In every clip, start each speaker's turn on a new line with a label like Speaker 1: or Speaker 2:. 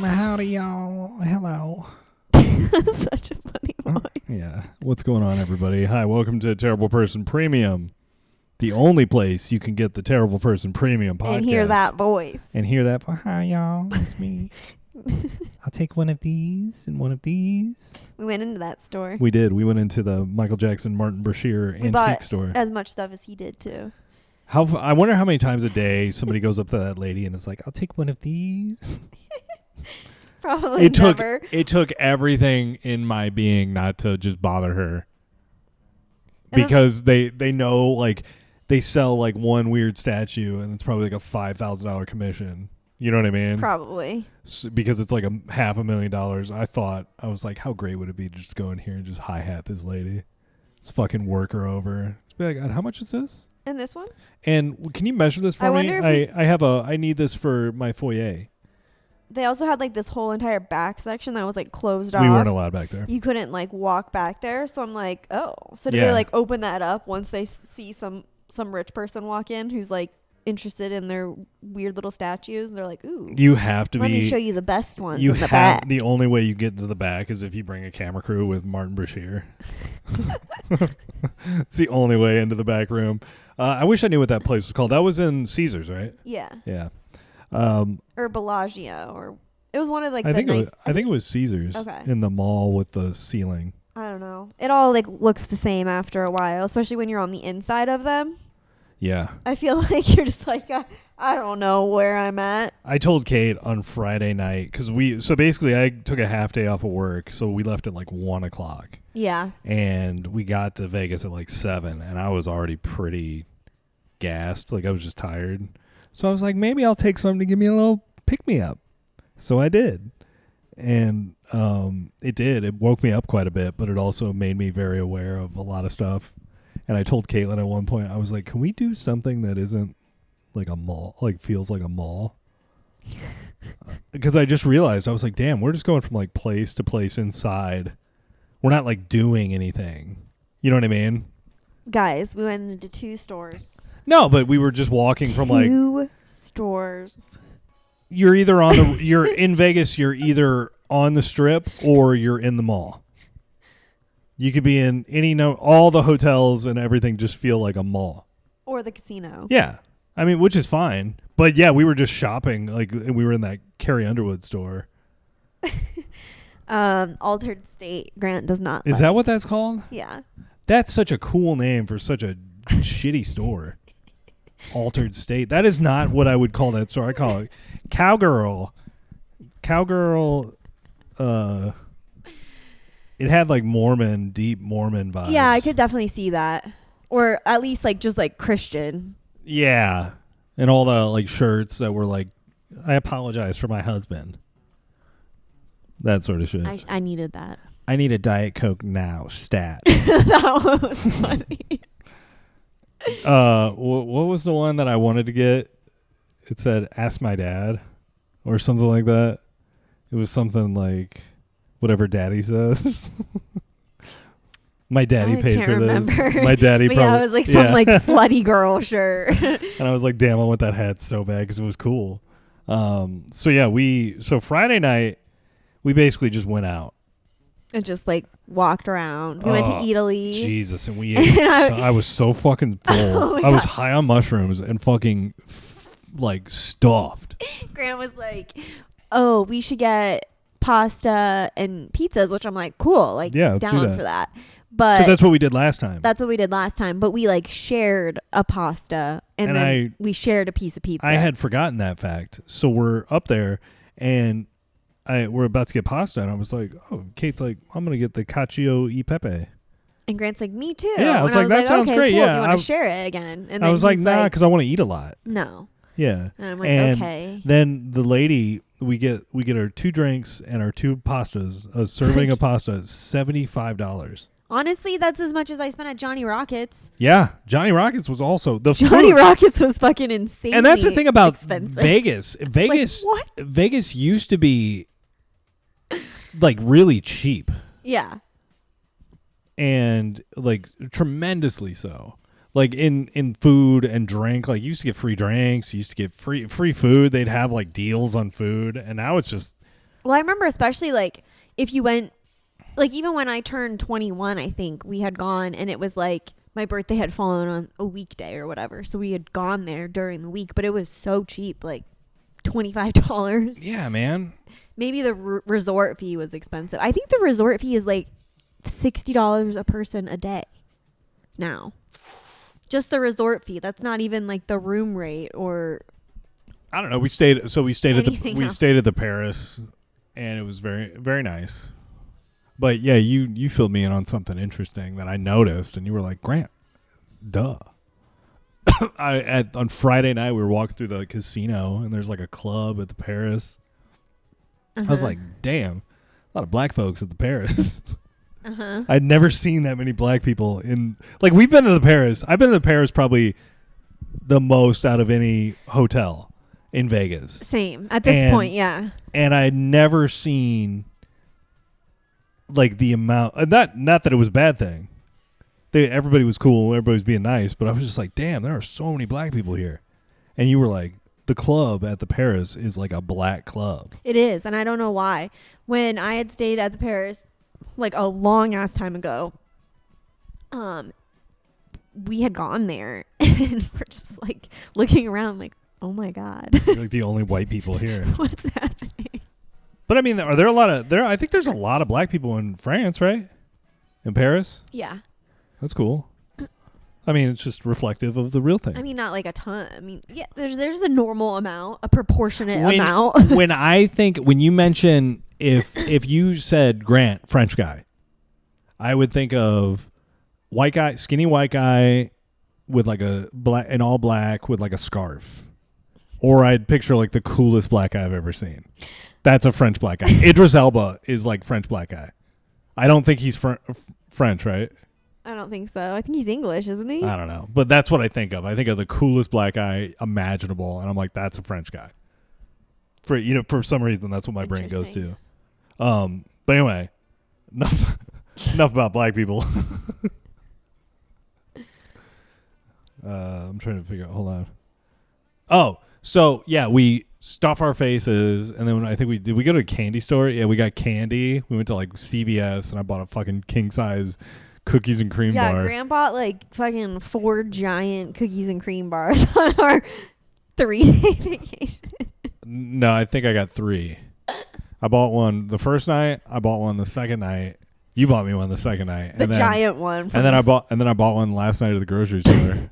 Speaker 1: Howdy, y'all. Hello.
Speaker 2: Such a funny voice.
Speaker 1: Yeah. What's going on, everybody? Hi, welcome to Terrible Person Premium, the only place you can get the Terrible Person Premium podcast.
Speaker 2: And hear that voice.
Speaker 1: Hi, y'all. It's me. I'll take one of these and one of these.
Speaker 2: We went into that store.
Speaker 1: We did. We went into the Michael Jackson Martin Brashear antique store.
Speaker 2: As much stuff as he did, too.
Speaker 1: I wonder how many times a day somebody goes up to that lady and is like, I'll take one of these.
Speaker 2: Probably never.
Speaker 1: It took everything in my being not to just bother her. Because they know, like, they sell, like, one weird statue and it's probably like a $5,000 commission. You know what I mean?
Speaker 2: Probably.
Speaker 1: Because it's like $500,000. I was like, how great would it be to just go in here and just hi-hat this lady? Just fucking work her over. Just be like, how much is this?
Speaker 2: And this one?
Speaker 1: And can you measure this for me? I need this for my foyer.
Speaker 2: They also had like this whole entire back section that was like closed off.
Speaker 1: We weren't allowed back there.
Speaker 2: You couldn't like walk back there. So I'm like, oh. So do they like open that up once they see some rich person walk in who's like interested in their weird little statues? They're like, ooh.
Speaker 1: You have to
Speaker 2: Let me show you the best ones
Speaker 1: in
Speaker 2: the back.
Speaker 1: The only way you get into the back is if you bring a camera crew with Martin Brashear. It's the only way into the back room. I wish I knew what that place was called. That was in Caesars, right?
Speaker 2: Yeah.
Speaker 1: Yeah.
Speaker 2: Or Bellagio, or it was one of like
Speaker 1: I think it was Caesars.
Speaker 2: Okay.
Speaker 1: In the mall with the ceiling.
Speaker 2: I don't know. It all like looks the same after a while, especially when you're on the inside of them.
Speaker 1: Yeah.
Speaker 2: I feel like you're just like, I don't know where I'm at.
Speaker 1: I told Kate on Friday night, because basically I took a half day off of work, so we left at like 1 o'clock.
Speaker 2: Yeah.
Speaker 1: And we got to Vegas at like 7, and I was already pretty gassed. Like I was just tired. So I was like, maybe I'll take something to give me a little pick-me-up. So I did. And it did. It woke me up quite a bit, but it also made me very aware of a lot of stuff. And I told Caitlin at one point, I was like, can we do something that isn't like a mall, like feels like a mall? Because I just realized, I was like, damn, we're just going from like place to place inside. We're not like doing anything. You know what I mean?
Speaker 2: Guys, we went into 2 stores.
Speaker 1: No, but we were just walking from like
Speaker 2: 2 stores.
Speaker 1: You're either you're in Vegas, you're either on the strip or you're in the mall. You could be in all the hotels and everything just feel like a mall.
Speaker 2: Or the casino.
Speaker 1: Yeah. I mean, which is fine. But yeah, we were just shopping. Like we were in that Carrie Underwood store.
Speaker 2: Altered State. Grant does not.
Speaker 1: Is that what that's called?
Speaker 2: Yeah. That's
Speaker 1: such a cool name for such a shitty store. Altered State. That is not what I would call that store. I call it Cowgirl. Cowgirl. It had like deep Mormon vibes.
Speaker 2: Yeah, I could definitely see that. Or at least like just like Christian.
Speaker 1: Yeah. And all the like shirts that were like, I apologize for my husband. That sort of shit.
Speaker 2: I needed that.
Speaker 1: I need a Diet Coke now, stat.
Speaker 2: That one was funny.
Speaker 1: What was the one that I wanted to get? It said, ask my dad or something like that. It was something like whatever daddy says. My daddy paid for this. My daddy probably.
Speaker 2: Yeah, it was like some like slutty girl shirt.
Speaker 1: And I was like, damn, I want that hat so bad because it was cool. So Friday night, we basically just went out.
Speaker 2: And just like walked around. We went to Italy.
Speaker 1: Jesus, and we ate. I was so fucking full. I was high on mushrooms and fucking like stuffed.
Speaker 2: Grant was like, "Oh, we should get pasta and pizzas," which I'm like, "Cool, like down for that." But
Speaker 1: because that's what we did last time.
Speaker 2: That's what we did last time. But we like shared a pasta and then we shared a piece of pizza.
Speaker 1: I had forgotten that fact, so we're up there and. We're about to get pasta, and I was like, "Oh, Kate's like, I'm gonna get the cacio e pepe."
Speaker 2: And Grant's like, "Me too."
Speaker 1: Yeah, I was like, "That sounds
Speaker 2: okay,
Speaker 1: great."
Speaker 2: Cool.
Speaker 1: Yeah,
Speaker 2: do you want to share it again? And
Speaker 1: I was like, "Nah," because I want to eat a lot.
Speaker 2: No.
Speaker 1: Yeah.
Speaker 2: And I'm like, okay.
Speaker 1: Then the lady, we get our 2 drinks and our 2 pastas. A serving of pasta is $75.
Speaker 2: Honestly, that's as much as I spent at Johnny Rockets.
Speaker 1: Yeah, Johnny Rockets was also
Speaker 2: Johnny Rockets was fucking insane.
Speaker 1: And that's the thing about
Speaker 2: expensive.
Speaker 1: Vegas. Vegas,
Speaker 2: like, what?
Speaker 1: Vegas used to be like really cheap.
Speaker 2: Yeah.
Speaker 1: And like tremendously so. like in food and drink. Like you used to get free drinks, you used to get free food. They'd have like deals on food, and now it's just.
Speaker 2: Well, I remember especially like if you went, like even when I turned 21, I think we had gone, and it was like my birthday had fallen on a weekday or whatever, so we had gone there during the week, but it was so cheap, like $25.
Speaker 1: Yeah, man.
Speaker 2: Maybe the resort fee was expensive. I think the resort fee is like $60 a person a day now. Just the resort fee. That's not even like the room rate or.
Speaker 1: I don't know. We stayed at the Paris, and it was very, very nice. But yeah, you filled me in on something interesting that I noticed, and you were like, Grant, duh. On Friday night we were walking through the casino, and there's like a club at the Paris. I was like, damn, a lot of black folks at the Paris. I'd never seen that many black people in, like, we've been to the Paris. I've been to the Paris probably the most out of any hotel in Vegas.
Speaker 2: Same at this point, yeah.
Speaker 1: And I'd never seen like the amount, not that it was a bad thing. Everybody was cool, everybody was being nice, but I was just like, damn, there are so many black people here. And you were like, the club at the Paris is like a black club.
Speaker 2: It is, and I don't know why. When I had stayed at the Paris like a long ass time ago, we had gone there, and we're just like looking around like, oh my God.
Speaker 1: You're like the only white people here.
Speaker 2: What's happening?
Speaker 1: But I mean, are there a lot of I think there's a lot of black people in France, right? In Paris?
Speaker 2: Yeah.
Speaker 1: That's cool. I mean, it's just reflective of the real thing.
Speaker 2: I mean, not like a ton. I mean, yeah, there's a normal amount, a proportionate amount.
Speaker 1: when you mention if you said Grant, French guy, I would think of white guy, skinny white guy with like an all black with like a scarf. Or I'd picture like the coolest black guy I've ever seen. That's a French black guy. Idris Elba is like French black guy. I don't think he's French, right?
Speaker 2: I don't think so. I think he's English, isn't he?
Speaker 1: I don't know. But that's what I think of. I think of the coolest black guy imaginable, and I'm like, that's a French guy. For some reason, that's what my brain goes to. But anyway, enough about black people. I'm trying to figure out. Hold on. Oh, so yeah, we stuff our faces, and then I think we go to a candy store. Yeah, we got candy. We went to like CVS, and I bought a fucking king size cookies and cream bar.
Speaker 2: Yeah, Grant bought like fucking 4 giant cookies and cream bars on our 3-day vacation.
Speaker 1: No, I think I got 3. I bought one the first night. I bought one the second night. You bought me one the second night.
Speaker 2: The giant one.
Speaker 1: And then I bought one last night at the grocery store.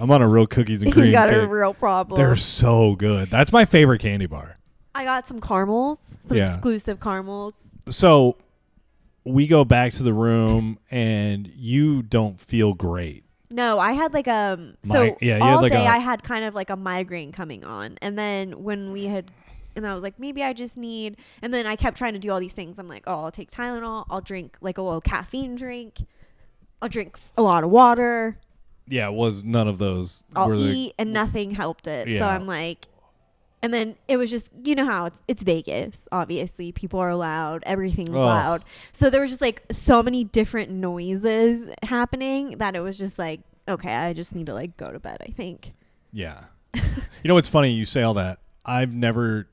Speaker 1: I'm on a real cookies and cream.
Speaker 2: You got
Speaker 1: cake.
Speaker 2: a real problem.
Speaker 1: They're so good. That's my favorite candy bar.
Speaker 2: I got some caramels, some exclusive caramels.
Speaker 1: So we go back to the room, and you don't feel great.
Speaker 2: No, I had like all day I had kind of like a migraine coming on, and then and I was like, maybe I just need, and then I kept trying to do all these things. I'm like, oh, I'll take Tylenol, I'll drink like a little caffeine drink, I'll drink a lot of water.
Speaker 1: Yeah, it was none of those.
Speaker 2: I'll eat, and nothing helped it. Yeah. So I'm like, and then it was just, you know how it's Vegas, obviously. People are loud. Everything's loud. So there was just like so many different noises happening that it was just like, okay, I just need to like go to bed, I think.
Speaker 1: Yeah. You know what's funny? You say all that. I've never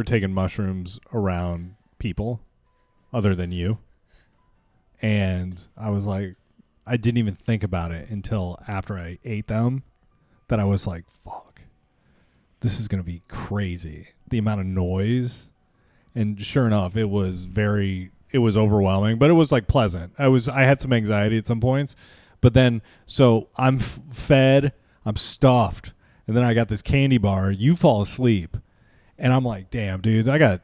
Speaker 1: taken mushrooms around people other than you. And I was like, I didn't even think about it until after I ate them that I was like, fuck, this is going to be crazy. The amount of noise. And sure enough, it was overwhelming, but it was like pleasant. I had some anxiety at some points, but then, so I'm fed, I'm stuffed. And then I got this candy bar. You fall asleep. And I'm like, damn, dude, I don't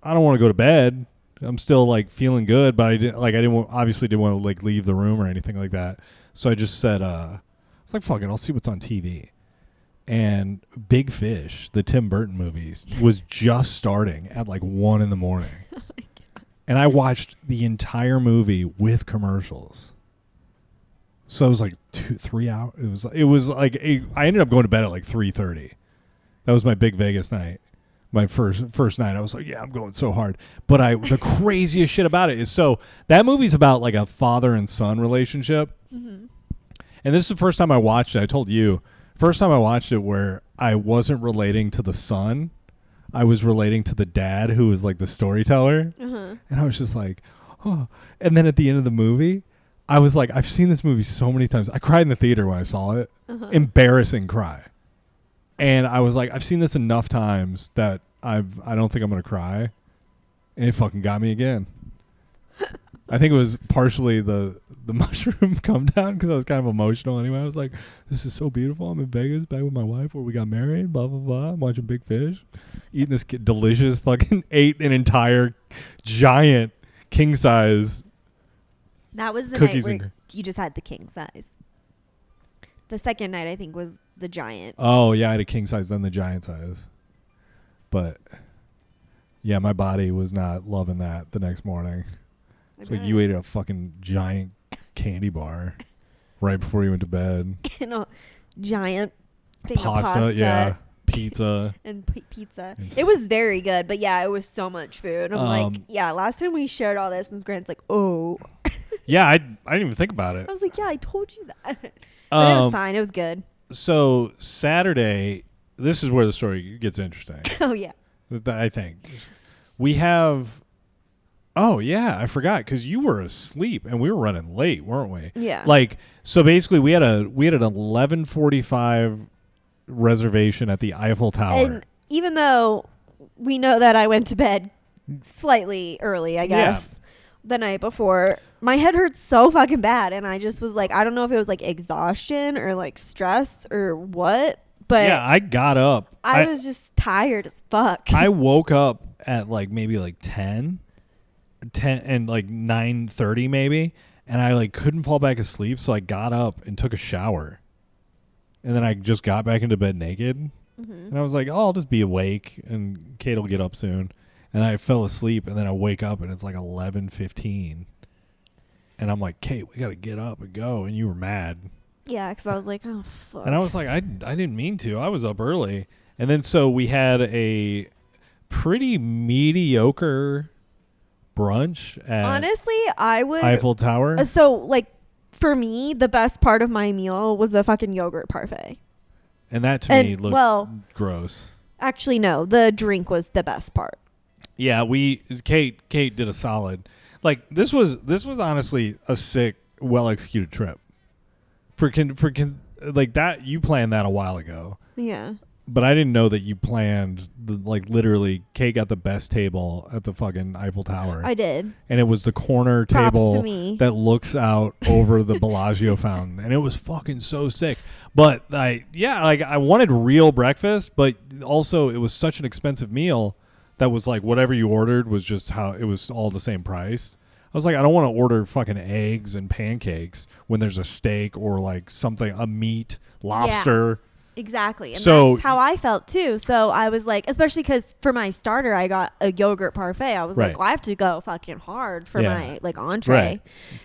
Speaker 1: want to go to bed. I'm still like feeling good, but I didn't want to like leave the room or anything like that. So I just said, it's like, fuck it, I'll see what's on TV. And Big Fish, the Tim Burton movies, was just starting at like 1 a.m. Oh my God. And I watched the entire movie with commercials. So it was like 2-3 hours. It was like I ended up going to bed at like 3:30. That was my big Vegas night. My first night, I was like, yeah, I'm going so hard. But the craziest shit about it is, so that movie's about like a father and son relationship. Mm-hmm. And this is the first time I watched it. I told you, first time I watched it where I wasn't relating to the son. I was relating to the dad who was like the storyteller. And I was just like, oh. And then at the end of the movie, I was like, I've seen this movie so many times. I cried in the theater when I saw it. Embarrassing cry. And I was like, I've seen this enough times that I don't think I'm going to cry. And it fucking got me again. I think it was partially the mushroom come down because I was kind of emotional anyway. I was like, this is so beautiful. I'm in Vegas back with my wife where we got married, blah, blah, blah. I'm watching Big Fish. Eating this delicious fucking ate an entire giant king size.
Speaker 2: That was the night where you just had the king size. The second night, I think, was the giant.
Speaker 1: Oh, yeah. I had a king size, then the giant size. But, yeah, my body was not loving that the next morning. It's like you ate a fucking giant candy bar right before you went to bed.
Speaker 2: And a giant thing
Speaker 1: pasta,
Speaker 2: of pasta.
Speaker 1: Yeah. Pizza.
Speaker 2: And pizza. It was very good, but yeah, it was so much food. I'm like, yeah, last time we shared all this, and Grant's like, oh.
Speaker 1: Yeah, I didn't even think about it.
Speaker 2: I was like, yeah, I told you that. But it was fine. It was good.
Speaker 1: So Saturday, this is where the story gets interesting.
Speaker 2: Oh, yeah.
Speaker 1: I think. We have... Oh, yeah, I forgot because you were asleep and we were running late, weren't we?
Speaker 2: Yeah.
Speaker 1: Like, so basically we had an 11:45 reservation at the Eiffel Tower. And
Speaker 2: even though we know that I went to bed slightly early, I guess, the night before, my head hurt so fucking bad. And I just was like, I don't know if it was like exhaustion or like stress or what. But
Speaker 1: yeah, I got up.
Speaker 2: I was just tired as fuck.
Speaker 1: I woke up at like maybe like 10 and like 9:30 maybe, and I like couldn't fall back asleep, so I got up and took a shower, and then I just got back into bed naked. And I was like, oh, I'll just be awake and Kate will get up soon. And I fell asleep, and then I wake up and it's like 11:15, and I'm like, Kate, we gotta get up and go. And you were mad.
Speaker 2: Yeah, because I was like, oh fuck.
Speaker 1: And I was like, I didn't mean to. I was up early. And then so we had a pretty mediocre brunch at
Speaker 2: honestly, I would
Speaker 1: Eiffel Tower.
Speaker 2: So like for me, the best part of my meal was the fucking yogurt parfait.
Speaker 1: And that to me looked gross.
Speaker 2: Actually, no, the drink was the best part. Yeah,
Speaker 1: Kate did a solid. Like this was honestly a sick, well executed trip. For like that, you planned that a while ago.
Speaker 2: Yeah.
Speaker 1: But I didn't know that you planned literally Kate got the best table at the fucking Eiffel Tower.
Speaker 2: I did.
Speaker 1: And it was the corner
Speaker 2: Props
Speaker 1: table
Speaker 2: to me.
Speaker 1: that looks out over the Bellagio fountain. And it was fucking so sick. But I wanted real breakfast, but also it was such an expensive meal that was like whatever you ordered was just how it was all the same price. I was like, I don't want to order fucking eggs and pancakes when there's a steak or like something, a meat, lobster.
Speaker 2: Yeah. Exactly. And
Speaker 1: so,
Speaker 2: that's how I felt too. So I was like, especially because for my starter, I got a yogurt parfait. I was like, well, I have to go fucking hard for my like entree. Right.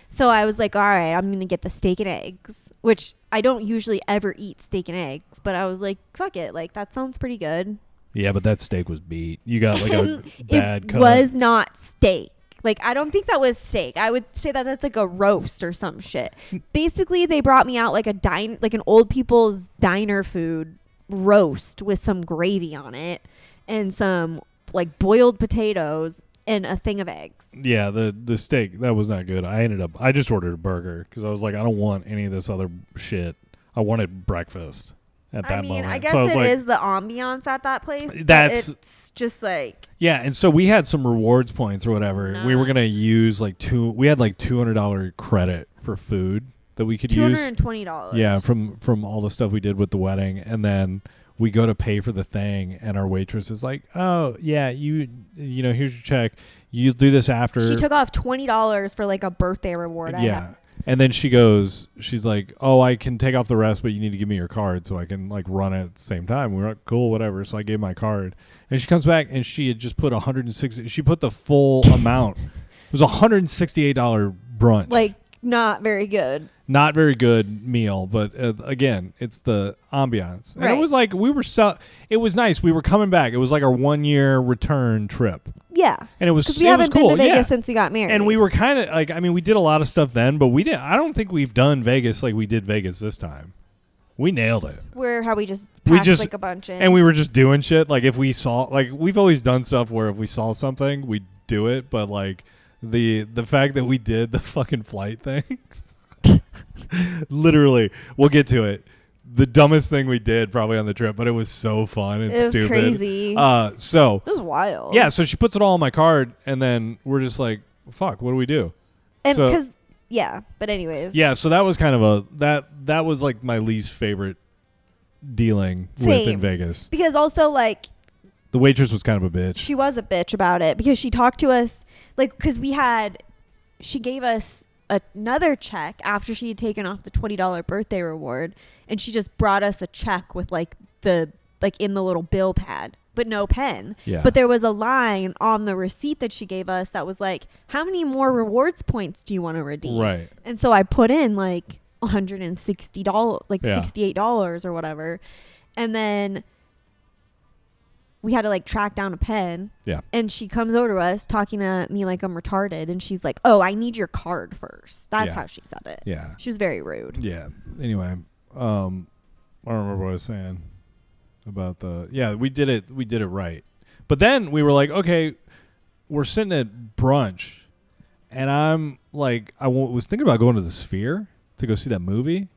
Speaker 2: So I was like, all right, I'm going to get the steak and eggs, which I don't usually ever eat steak and eggs. But I was like, fuck it. Like, that sounds pretty good.
Speaker 1: Yeah, but that steak was beat. You got like a bad cut.
Speaker 2: It was not steak. Like, I don't think that was steak. I would say that that's like a roast or some shit. Basically, they brought me out like an old people's diner food roast with some gravy on it and some like boiled potatoes and a thing of eggs. Yeah,
Speaker 1: the steak, that was not good. I just ordered a burger because I was like, I don't want any of this other shit. I wanted breakfast at that moment.
Speaker 2: I guess it is the ambiance at that place. It's just like...
Speaker 1: Yeah, and so we had some rewards points or whatever. No. We were going to use we had like $200 credit for food that we could use.
Speaker 2: $220.
Speaker 1: Yeah, from all the stuff we did with the wedding. And then we go to pay for the thing, and our waitress is like, oh, yeah, you know, here's your check. You do this after.
Speaker 2: She took off $20 for like a birthday reward.
Speaker 1: Yeah. And then she's like, oh, I can take off the rest, but you need to give me your card so I can like run it at the same time. We were like, cool, whatever. So I gave my card. And she comes back and she had just put she put the full amount. It was $168 brunch.
Speaker 2: Like, not very good.
Speaker 1: Not very good meal, but again, it's the ambiance. And it was like it was nice. We were coming back. It was like our 1-year return trip.
Speaker 2: Yeah.
Speaker 1: And it was
Speaker 2: because we haven't been to Vegas since we got married.
Speaker 1: And we were kind of like, I mean, we did a lot of stuff then, but I don't think we've done Vegas like we did Vegas this time. We nailed it.
Speaker 2: How we just packed like a bunch in.
Speaker 1: And we were just doing shit. Like if we saw, like we've always done stuff where if we saw something, we'd do it. But like the fact that we did the fucking flight thing. Literally, we'll get to it. The dumbest thing we did probably on the trip, but it was so fun and stupid. It was
Speaker 2: crazy.
Speaker 1: So
Speaker 2: it was wild.
Speaker 1: Yeah, so she puts it all on my card, and then we're just like, "Fuck, what do we do?"
Speaker 2: And because but anyways,
Speaker 1: so that was kind of that was like my least favorite dealing with in Vegas.
Speaker 2: Because also like
Speaker 1: the waitress was kind of a bitch.
Speaker 2: She was a bitch about it because she talked to us like because she gave us another check after she had taken off the $20 birthday reward, and she just brought us a check with like in the little bill pad but no pen. But there was a line on the receipt that she gave us that was like, how many more rewards points do you want to redeem?
Speaker 1: Right.
Speaker 2: And so I put in like $160, like $68 or whatever, and then we had to like track down a pen. Yeah. And she comes over to us talking to me like I'm retarded. And she's like, oh, I need your card first. That's how she said it. Yeah. She was very rude.
Speaker 1: Yeah. Anyway, I don't remember what I was saying about we did it right. But then we were like, okay, we're sitting at brunch and I'm like, was thinking about going to the Sphere to go see that movie.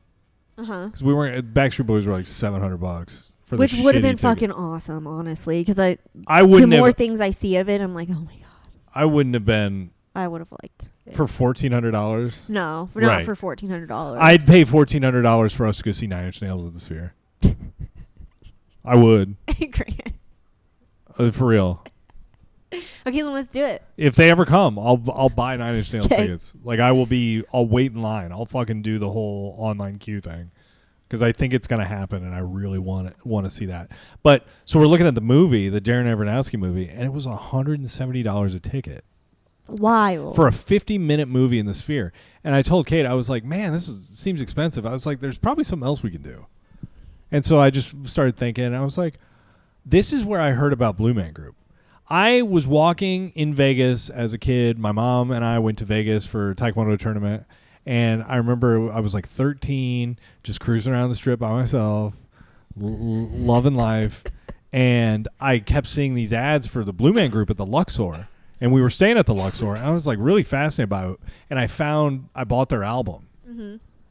Speaker 1: Because we weren't, Backstreet Boys were like $700.
Speaker 2: Which would have been fucking awesome, honestly, because
Speaker 1: I wouldn't
Speaker 2: the more things I see of it, I'm like, oh my god.
Speaker 1: I wouldn't have been.
Speaker 2: I would have liked
Speaker 1: it. For $1,400.
Speaker 2: No, not for $1,400.
Speaker 1: I'd pay $1,400 for us to go see 9 Inch Nails at the Sphere. I would. For real.
Speaker 2: Okay, then let's do it.
Speaker 1: If they ever come, I'll buy 9 Inch Nails tickets. Like I'll wait in line. I'll fucking do the whole online queue thing. Because I think it's going to happen, and I really want to see that. But so we're looking at the movie, the Darren Aronofsky movie, and it was $170 a ticket.
Speaker 2: Wild.
Speaker 1: For a 50-minute movie in the Sphere. And I told Kate, I was like, man, seems expensive. I was like, there's probably something else we can do. And so I just started thinking, and I was like, this is where I heard about Blue Man Group. I was walking in Vegas as a kid. My mom and I went to Vegas for a Taekwondo tournament. And I remember I was like 13, just cruising around the strip by myself, loving life. And I kept seeing these ads for the Blue Man Group at the Luxor. And we were staying at the Luxor. And I was like really fascinated by it. And I bought their album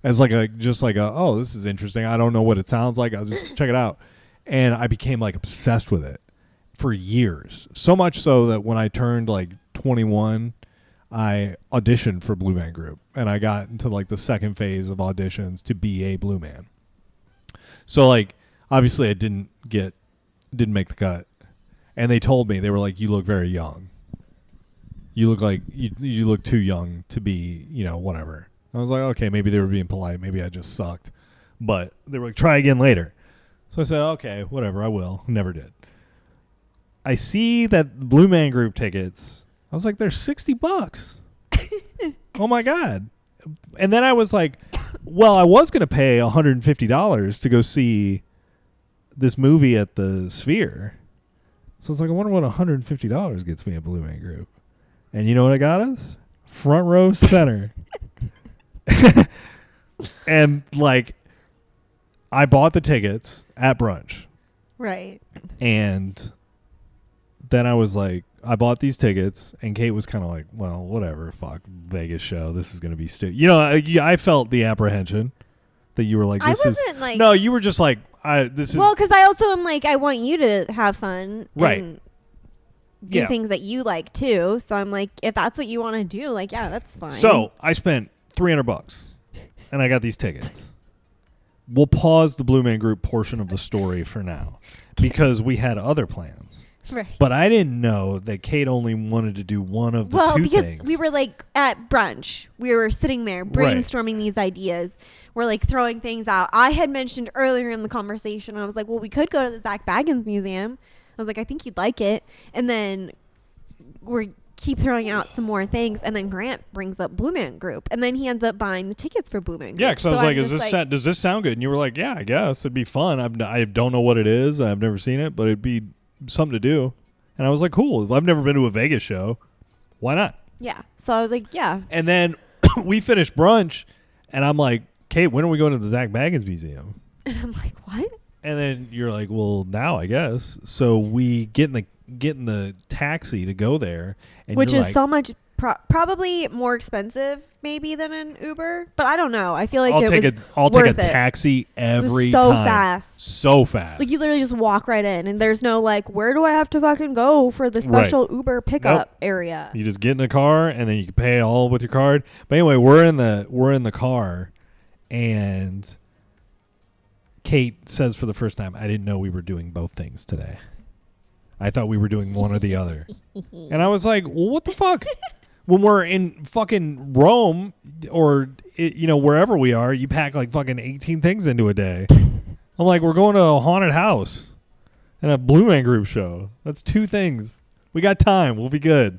Speaker 1: as oh, this is interesting. I don't know what it sounds like. I'll just check it out. And I became like obsessed with it for years. So much so that when I turned like 21, I auditioned for Blue Man Group, and I got into like the second phase of auditions to be a Blue Man. So like, obviously I didn't make the cut, and they told me, they were like, you look very young. You look like you look too young to be, whatever. I was like, okay, maybe they were being polite. Maybe I just sucked, but they were like, try again later. So I said, okay, whatever, I will. Never did. I see that Blue Man Group tickets, I was like, they're $60. Oh my God. And then I was like, well, I was going to pay $150 to go see this movie at the Sphere. So I was like, I wonder what $150 gets me at Blue Man Group. And you know what I got us? Front row center. And like, I bought the tickets at brunch.
Speaker 2: Right.
Speaker 1: And then I was like, I bought these tickets, and Kate was kind of like, well, whatever, fuck, Vegas show. This is going to be stupid. I felt the apprehension that you were like, this is... Like... No, you were just like, this is...
Speaker 2: Well, because I also am like, I want you to have fun. Right. And do things that you like, too. So I'm like, if that's what you want to do, like, yeah, that's fine.
Speaker 1: So I spent $300, and I got these tickets. We'll pause the Blue Man Group portion of the story for now, because we had other plans. Right. But I didn't know that Kate only wanted to do one of the two things. Well, because
Speaker 2: we were like at brunch. We were sitting there brainstorming these ideas. We're like throwing things out. I had mentioned earlier in the conversation, I was like, well, we could go to the Zach Baggins Museum. I was like, I think you'd like it. And then keep throwing out some more things, and then Grant brings up Blue Man Group, and then he ends up buying the tickets for Blue Man Group.
Speaker 1: Yeah, because I was like, does this sound good? And you were like, yeah, I guess it'd be fun. I don't know what it is. I've never seen it, but it'd be something to do. And I was like, cool. I've never been to a Vegas show. Why not?
Speaker 2: Yeah. So I was like, yeah.
Speaker 1: And then we finished brunch, and I'm like, Kate, when are we going to the Zach Baggins Museum?
Speaker 2: And I'm like, what?
Speaker 1: And then you're like, well, now I guess. So we get in the taxi to go there, and
Speaker 2: which is like, so much probably more expensive maybe than an Uber, but I don't know. I feel like
Speaker 1: I'll take a taxi every
Speaker 2: time.
Speaker 1: So fast.
Speaker 2: Like you literally just walk right in, and there's no like, where do I have to fucking go for the special Uber pickup area?
Speaker 1: You just get in a car, and then you can pay it all with your card. But anyway, we're in the car, and Kate says for the first time, I didn't know we were doing both things today. I thought we were doing one or the other. And I was like, well, what the fuck? When we're in fucking Rome or, wherever we are, you pack like fucking 18 things into a day. I'm like, we're going to a haunted house and a Blue Man Group show. That's 2 things. We got time. We'll be good.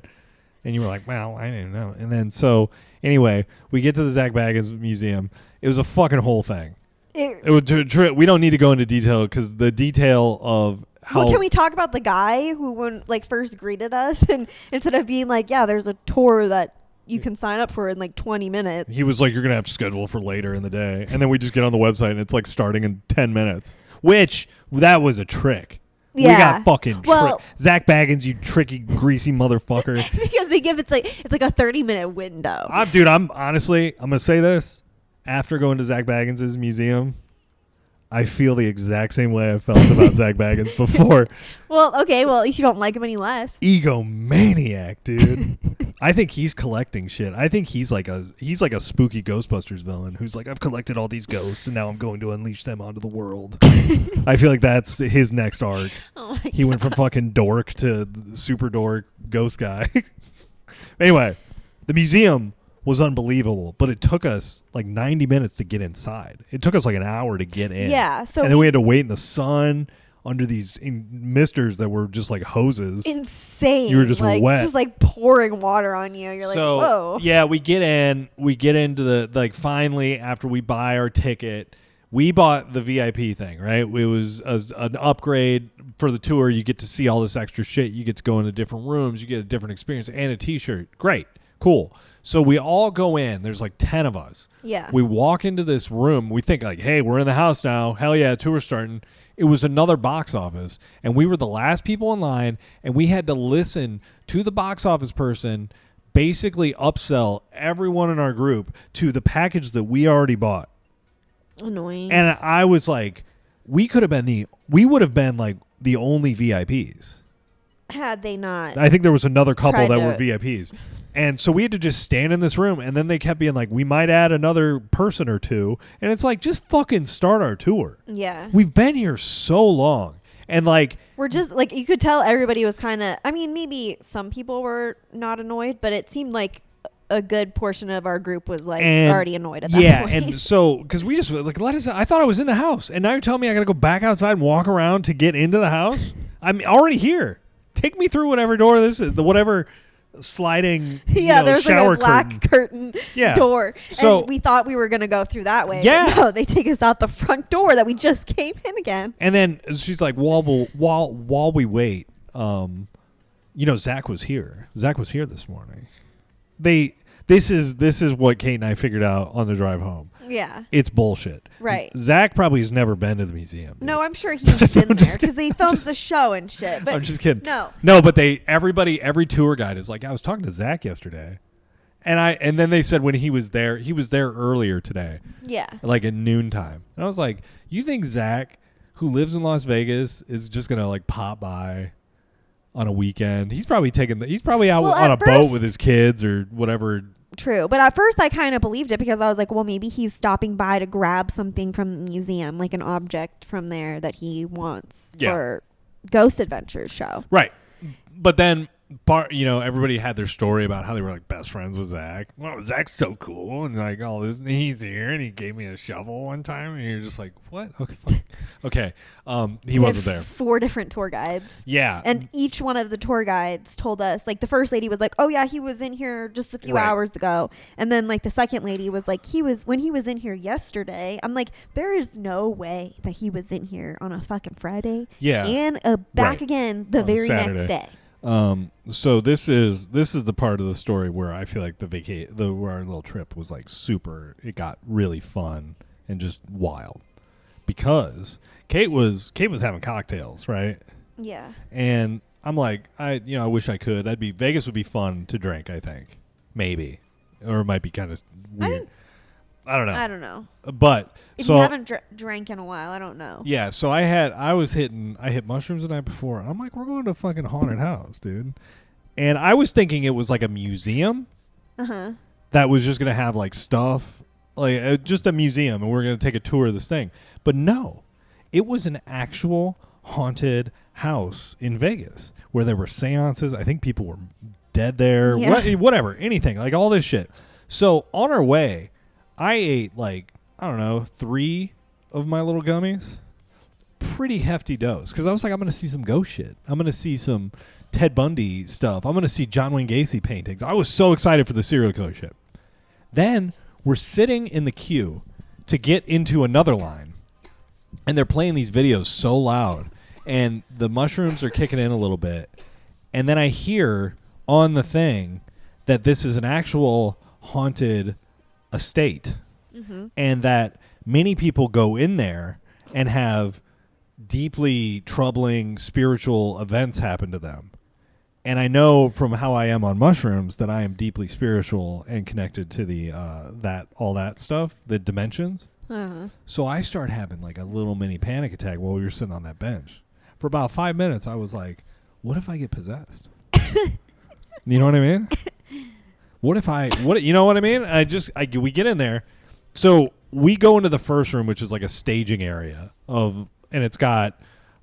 Speaker 1: And you were like, well, I didn't know. And then so anyway, we get to the Zach Baggins Museum. It was a fucking whole thing. We don't need to go into detail because the detail of
Speaker 2: well, can we talk about the guy who first greeted us, and instead of being like, yeah, there's a tour that you can sign up for in like 20 minutes.
Speaker 1: He was like, you're going to have to schedule for later in the day. And then we just get on the website and it's like starting in 10 minutes, which that was a trick. Yeah. We got fucking Zach Baggins, you tricky, greasy motherfucker.
Speaker 2: Because they give it's like a 30-minute window.
Speaker 1: I'm going to say this. After going to Zach Baggins' museum, I feel the exact same way I felt about Zach Baggins before.
Speaker 2: Well, okay. Well, at least you don't like him any less.
Speaker 1: Egomaniac, dude. I think he's collecting shit. I think he's like a spooky Ghostbusters villain who's like, I've collected all these ghosts and now I'm going to unleash them onto the world. I feel like that's his next arc.
Speaker 2: Oh my
Speaker 1: he went from fucking dork to super dork ghost guy. Anyway, the museum was unbelievable, but it took us like 90 minutes to get inside. It took us like an hour to get in.
Speaker 2: Yeah.
Speaker 1: And then we had to wait in the sun under these misters that were just like hoses.
Speaker 2: Insane.
Speaker 1: You were just wet.
Speaker 2: Just like pouring water on you. You're like, whoa.
Speaker 1: Yeah, we get into the, like, finally, after we buy our ticket, we bought the VIP thing, right? It was an upgrade for the tour. You get to see all this extra shit. You get to go into different rooms. You get a different experience and a t-shirt. Great. Cool. So we all go in. There's like 10 of us.
Speaker 2: Yeah.
Speaker 1: We walk into this room. We think like, hey, we're in the house now. Hell yeah, tour's starting. It was another box office, and we were the last people in line, and we had to listen to the box office person basically upsell everyone in our group to the package that we already bought.
Speaker 2: Annoying.
Speaker 1: And I was like, we would have been like the only VIPs.
Speaker 2: Had they not.
Speaker 1: I think there was another couple that were VIPs. And so we had to just stand in this room, and then they kept being like, we might add another person or two. And it's like, just fucking start our tour.
Speaker 2: Yeah.
Speaker 1: We've been here so long. And like,
Speaker 2: we're just like, you could tell everybody was kind of, I mean, maybe some people were not annoyed, but it seemed like a good portion of our group was like already annoyed at that point.
Speaker 1: Yeah. And so, because we just like, I thought I was in the house. And now you're telling me I got to go back outside and walk around to get into the house? I'm already here. Take me through whatever door this is, whatever sliding
Speaker 2: there's
Speaker 1: shower
Speaker 2: like a black curtain door.
Speaker 1: So
Speaker 2: and we thought we were going to go through that way.
Speaker 1: Yeah.
Speaker 2: But no, they take us out the front door that we just came in again.
Speaker 1: And then she's like, while we wait, Zach was here. Zach was here this morning. This is what Kate and I figured out on the drive home.
Speaker 2: Yeah.
Speaker 1: It's bullshit.
Speaker 2: Right.
Speaker 1: Zach probably has never been to the museum.
Speaker 2: No, I'm sure he's been there because they filmed the show and shit. But
Speaker 1: I'm just kidding.
Speaker 2: No,
Speaker 1: but every tour guide is like, I was talking to Zach yesterday. And then they said when he was there earlier today.
Speaker 2: Yeah.
Speaker 1: Like at noontime. And I was like, you think Zach, who lives in Las Vegas, is just going to like pop by on a weekend? He's probably out on a boat with his kids or whatever.
Speaker 2: True. But at first I kind of believed it because I was like, well, maybe he's stopping by to grab something from the museum, like an object from there that he wants for Ghost Adventures show.
Speaker 1: Right. But then everybody had their story about how they were like best friends with Zach. Well, Zach's so cool, and like all this, and he's here, and he gave me a shovel one time, and you're just like, what? Okay, fuck. Okay. He wasn't there.
Speaker 2: 4 different tour guides.
Speaker 1: Yeah.
Speaker 2: And each one of the tour guides told us, like the first lady was like, oh yeah, he was in here just a few hours ago. And then like the second lady was like, when he was in here yesterday. I'm like, there is no way that he was in here on a fucking Friday.
Speaker 1: Yeah.
Speaker 2: And back again the very
Speaker 1: Saturday.
Speaker 2: next day.
Speaker 1: So this is the part of the story where I feel like where our little trip was like super, it got really fun and just wild because Kate was having cocktails, right?
Speaker 2: Yeah.
Speaker 1: And I'm like, I wish I could. Vegas would be fun to drink, I think. Maybe. Or it might be kind of weird. I don't know. But
Speaker 2: if you haven't drank in a while, I don't know.
Speaker 1: Yeah, so I hit mushrooms the night before. And I'm like, we're going to a fucking haunted house, dude. And I was thinking it was like a museum.
Speaker 2: Uh-huh.
Speaker 1: That was just going to have like stuff, like just a museum, and we're going to take a tour of this thing. But no, it was an actual haunted house in Vegas where there were seances. I think people were dead there, whatever, anything, like all this shit. So on our way, I ate like, I don't know, 3 of my little gummies. Pretty hefty dose. Because I was like, I'm going to see some ghost shit. I'm going to see some Ted Bundy stuff. I'm going to see John Wayne Gacy paintings. I was so excited for the serial killer shit. Then we're sitting in the queue to get into another line. And they're playing these videos so loud. And the mushrooms are kicking in a little bit. And then I hear on the thing that this is an actual haunted estate. Mm-hmm. And that many people go in there and have deeply troubling spiritual events happen to them. And I know from how I am on mushrooms that I am deeply spiritual and connected to the all that stuff, the dimensions. Uh-huh. So I start having like a little mini panic attack while we were sitting on that bench. For about 5 minutes, I was like, what if I get possessed? You know what I mean? You know what I mean? We get in there. So we go into the first room, which is like a staging area and it's got,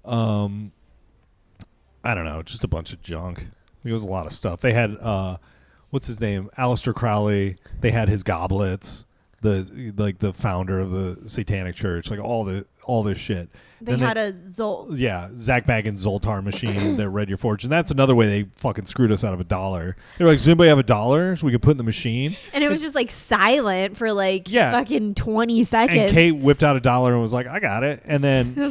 Speaker 1: I don't know, just a bunch of junk. It was a lot of stuff. They had, what's his name? Aleister Crowley. They had his goblets, the founder of the Satanic Church, like all this shit.
Speaker 2: They had a Zolt.
Speaker 1: Yeah, Zach Bagans Zoltar machine that read your fortune. That's another way they fucking screwed us out of $1. They were like, does anybody have $1 so we could put in the machine?
Speaker 2: And it was just like silent for like fucking 20 seconds.
Speaker 1: And Kate whipped out $1 and was like, I got it. And then
Speaker 2: I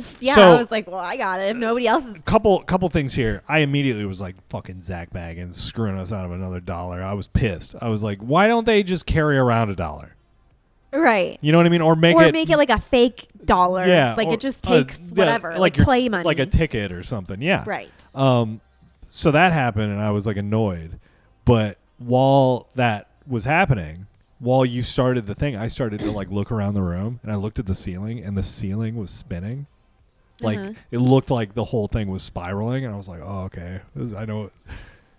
Speaker 2: was like, well, I got it. If nobody else is.
Speaker 1: Couple things here. I immediately was like, fucking Zach Bagans screwing us out of another $1. I was pissed. I was like, why don't they just carry around $1?
Speaker 2: Right.
Speaker 1: You know what I mean? Or make it like
Speaker 2: a fake dollar.
Speaker 1: Yeah.
Speaker 2: Like it just takes whatever. Like play money.
Speaker 1: Like a ticket or something. Yeah.
Speaker 2: Right.
Speaker 1: So that happened and I was like annoyed. But while that was happening, while you started the thing, I started to like look around the room and I looked at the ceiling and the ceiling was spinning. Like it looked like the whole thing was spiraling and I was like, oh, okay. I know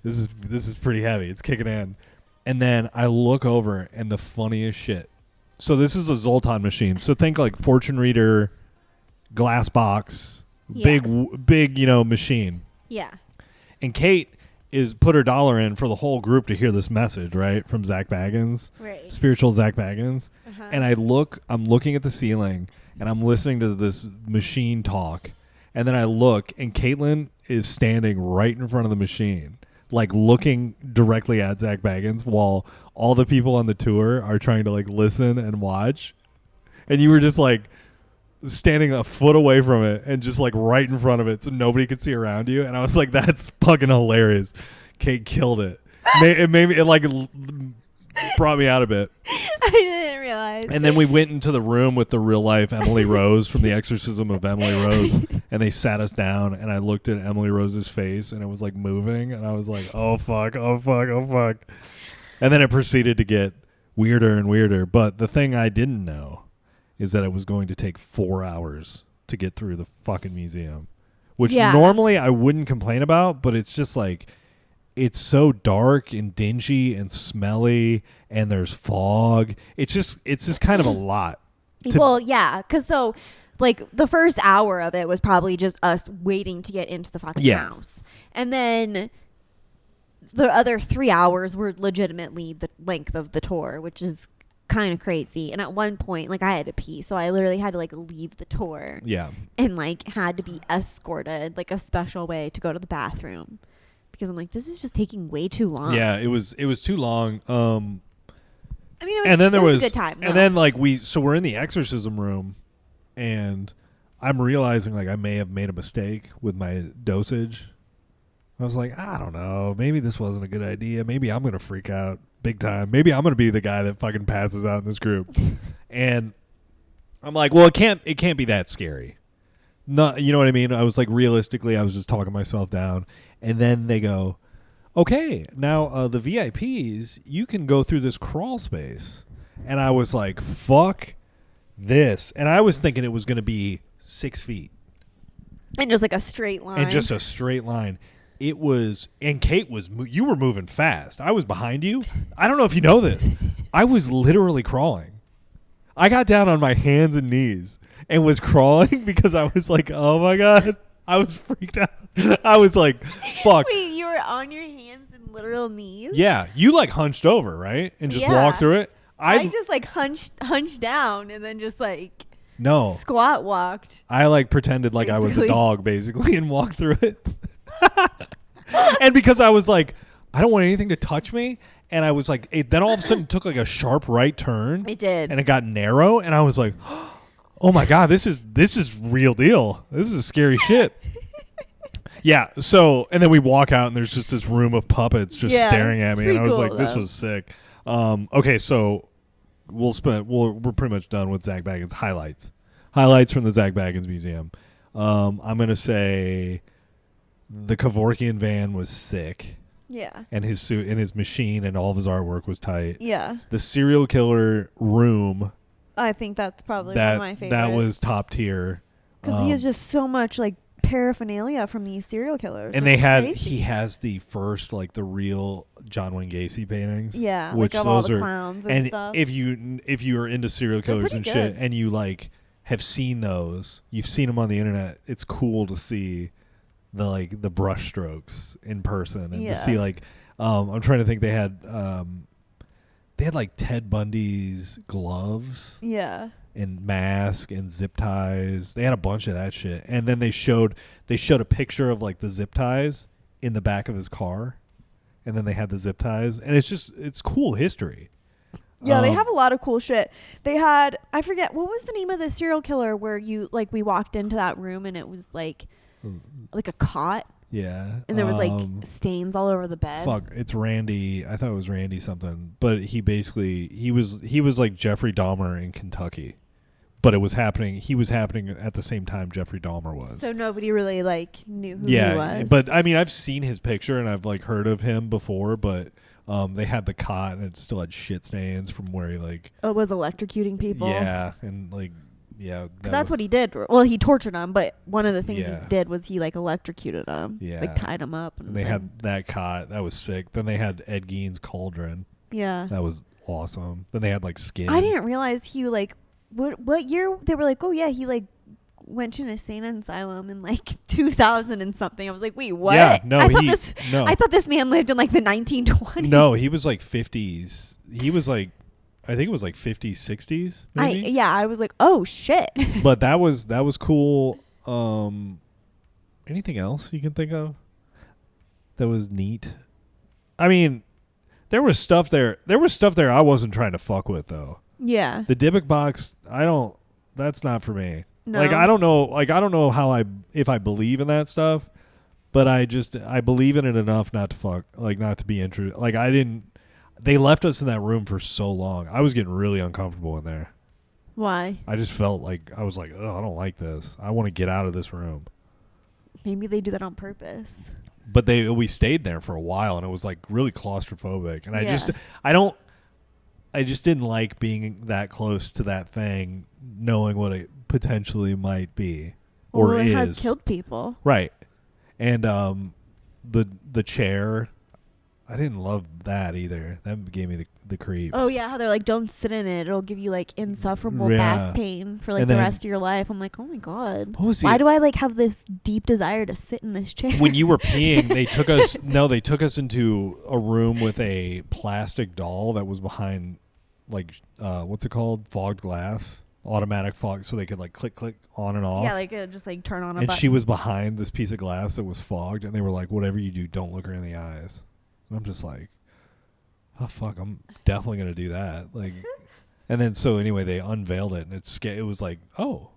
Speaker 1: this is pretty heavy. It's kicking in. And then I look over and the funniest shit. So this is a Zoltan machine. So think like fortune reader, glass box, big, machine.
Speaker 2: Yeah.
Speaker 1: And Kate is put her $1 in for the whole group to hear this message, right? From Zach Bagans.
Speaker 2: Right.
Speaker 1: Spiritual Zach Bagans. Uh-huh. And I'm looking at the ceiling and I'm listening to this machine talk. And then I look and Caitlin is standing right in front of the machine, like looking directly at Zach Bagans while all the people on the tour are trying to like listen and watch. And you were just like standing a foot away from it and just like right in front of it so nobody could see around you. And I was like, that's fucking hilarious. Kate killed it. It like brought me out a bit.
Speaker 2: I didn't realize.
Speaker 1: And then we went into the room with the real life Emily Rose from The Exorcism of Emily Rose. And they sat us down and I looked at Emily Rose's face and it was like moving. And I was like, oh, fuck, oh, fuck, oh, fuck. And then it proceeded to get weirder and weirder. But the thing I didn't know is that it was going to take 4 hours to get through the fucking museum, which normally I wouldn't complain about. But it's just like, it's so dark and dingy and smelly and there's fog. It's just kind of a lot.
Speaker 2: Well, yeah. Because like the first hour of it was probably just us waiting to get into the fucking house. And then the other 3 hours were legitimately the length of the tour, which is kind of crazy. And at one point, like, I had to pee, so I literally had to like leave the tour.
Speaker 1: Yeah.
Speaker 2: And like had to be escorted like a special way to go to the bathroom, because I'm like, this is just taking way too long.
Speaker 1: Yeah, it was too long.
Speaker 2: I mean,
Speaker 1: and then there was
Speaker 2: a good time.
Speaker 1: And then like we're in the exorcism room, and I'm realizing like I may have made a mistake with my dosage. I was like, I don't know, maybe this wasn't a good idea. Maybe I'm gonna freak out big time. Maybe I'm gonna be the guy that fucking passes out in this group. And I'm like, well, it can't be that scary. Not, you know what I mean? I was like, realistically, I was just talking myself down. And then they go, okay, now the VIPs, you can go through this crawl space. And I was like, fuck this. And I was thinking it was going to be 6 feet.
Speaker 2: And just like a straight line.
Speaker 1: And just a straight line. It was, and Kate was, you were moving fast. I was behind you. I don't know if you know this. I was literally crawling. I got down on my hands and knees and was crawling because I was like, oh my God. I was freaked out. I was like, fuck.
Speaker 2: Wait, you were on your hands and literal knees?
Speaker 1: Yeah. You like hunched over, right? And just walked through it.
Speaker 2: I just like hunched down and then just like squat walked.
Speaker 1: I like pretended like I was a dog basically and walked through it. And because I was like, I don't want anything to touch me. And I was like, then all of a sudden it took like a sharp right turn.
Speaker 2: It did.
Speaker 1: And it got narrow. And I was like, oh my God, this is real deal. This is scary shit. Yeah. So, and then we walk out and there's just this room of puppets just staring at me. And I was like, this was sick. Okay. So we're pretty much done with Zach Baggins highlights from the Zach Baggins Museum. I'm going to say the Kevorkian van was sick.
Speaker 2: Yeah.
Speaker 1: And his suit and his machine and all of his artwork was tight.
Speaker 2: Yeah.
Speaker 1: The serial killer room.
Speaker 2: I think that's probably one of my favorites.
Speaker 1: That was top tier.
Speaker 2: Because he has just so much like paraphernalia from these serial killers.
Speaker 1: And he has the first like the real John Wayne Gacy paintings.
Speaker 2: Yeah.
Speaker 1: Which
Speaker 2: like of
Speaker 1: those
Speaker 2: all the
Speaker 1: are,
Speaker 2: clowns and stuff.
Speaker 1: If you are into serial killers and shit and you like have seen those, you've seen them on the internet, it's cool to see the brush strokes in person and to see like I'm trying to think, they had like Ted Bundy's gloves and mask and zip ties. They had a bunch of that shit. And then they showed a picture of like the zip ties in the back of his car, and then they had the zip ties, and it's cool history.
Speaker 2: Yeah, they have a lot of cool shit. They had, I forget, what was the name of the serial killer where we walked into that room and it was like a cot.
Speaker 1: Yeah.
Speaker 2: And there was like stains all over the bed.
Speaker 1: Fuck, it's Randy. I thought it was Randy something. But he was like Jeffrey Dahmer in Kentucky. But he was happening at the same time Jeffrey Dahmer was.
Speaker 2: So nobody really like knew who he was.
Speaker 1: But I mean, I've seen his picture and I've like heard of him before, but they had the cot and it still had shit stains from where he like
Speaker 2: was electrocuting people.
Speaker 1: Yeah, and like
Speaker 2: because that's what he did. Well, he tortured them, but one of the things he did was he like electrocuted them. Yeah, like tied them up.
Speaker 1: And they had that cot that was sick. Then they had Ed Gein's cauldron.
Speaker 2: Yeah,
Speaker 1: that was awesome. Then they had like skin.
Speaker 2: I didn't realize he like what year they were like, oh yeah, he like went to an insane asylum in like 2000 and something. I was like, wait, what?
Speaker 1: Yeah, no,
Speaker 2: I thought this man lived in like the 1920s.
Speaker 1: No, he was like 50s. He was like, I think it was like 50s, 60s. Maybe?
Speaker 2: I was like, oh shit.
Speaker 1: But that was cool. Anything else you can think of that was neat? I mean, there was stuff there. There was stuff there I wasn't trying to fuck with though.
Speaker 2: Yeah.
Speaker 1: The Dybbuk box, that's not for me.
Speaker 2: No.
Speaker 1: Like I don't know how if I believe in that stuff, but I believe in it enough not to fuck, like not to be interested. Like they left us in that room for so long. I was getting really uncomfortable in there.
Speaker 2: Why?
Speaker 1: I just felt like I was like, oh, I don't like this. I want to get out of this room.
Speaker 2: Maybe they do that on purpose.
Speaker 1: But we stayed there for a while and it was like really claustrophobic. And I just didn't like being that close to that thing, knowing what it potentially might be or
Speaker 2: it
Speaker 1: is.
Speaker 2: Has killed people.
Speaker 1: Right. And the chair, I didn't love that either. That gave me the creeps.
Speaker 2: Oh yeah, how they're like, don't sit in it. It'll give you like insufferable back pain for like the rest of your life. I'm like, oh my god, why do I like have this deep desire to sit in this chair?
Speaker 1: When you were peeing, they took us. No, they took us into a room with a plastic doll that was behind, like, what's it called? Fogged glass, automatic fog, so they could like click on and off.
Speaker 2: Yeah, like just like turn on a
Speaker 1: and
Speaker 2: button.
Speaker 1: she was behind this piece of glass that was fogged, and they were like, whatever you do, don't look her in the eyes. And I'm just like, oh fuck, I'm definitely gonna do that. Like, and then so anyway, they unveiled it, and it was like, oh,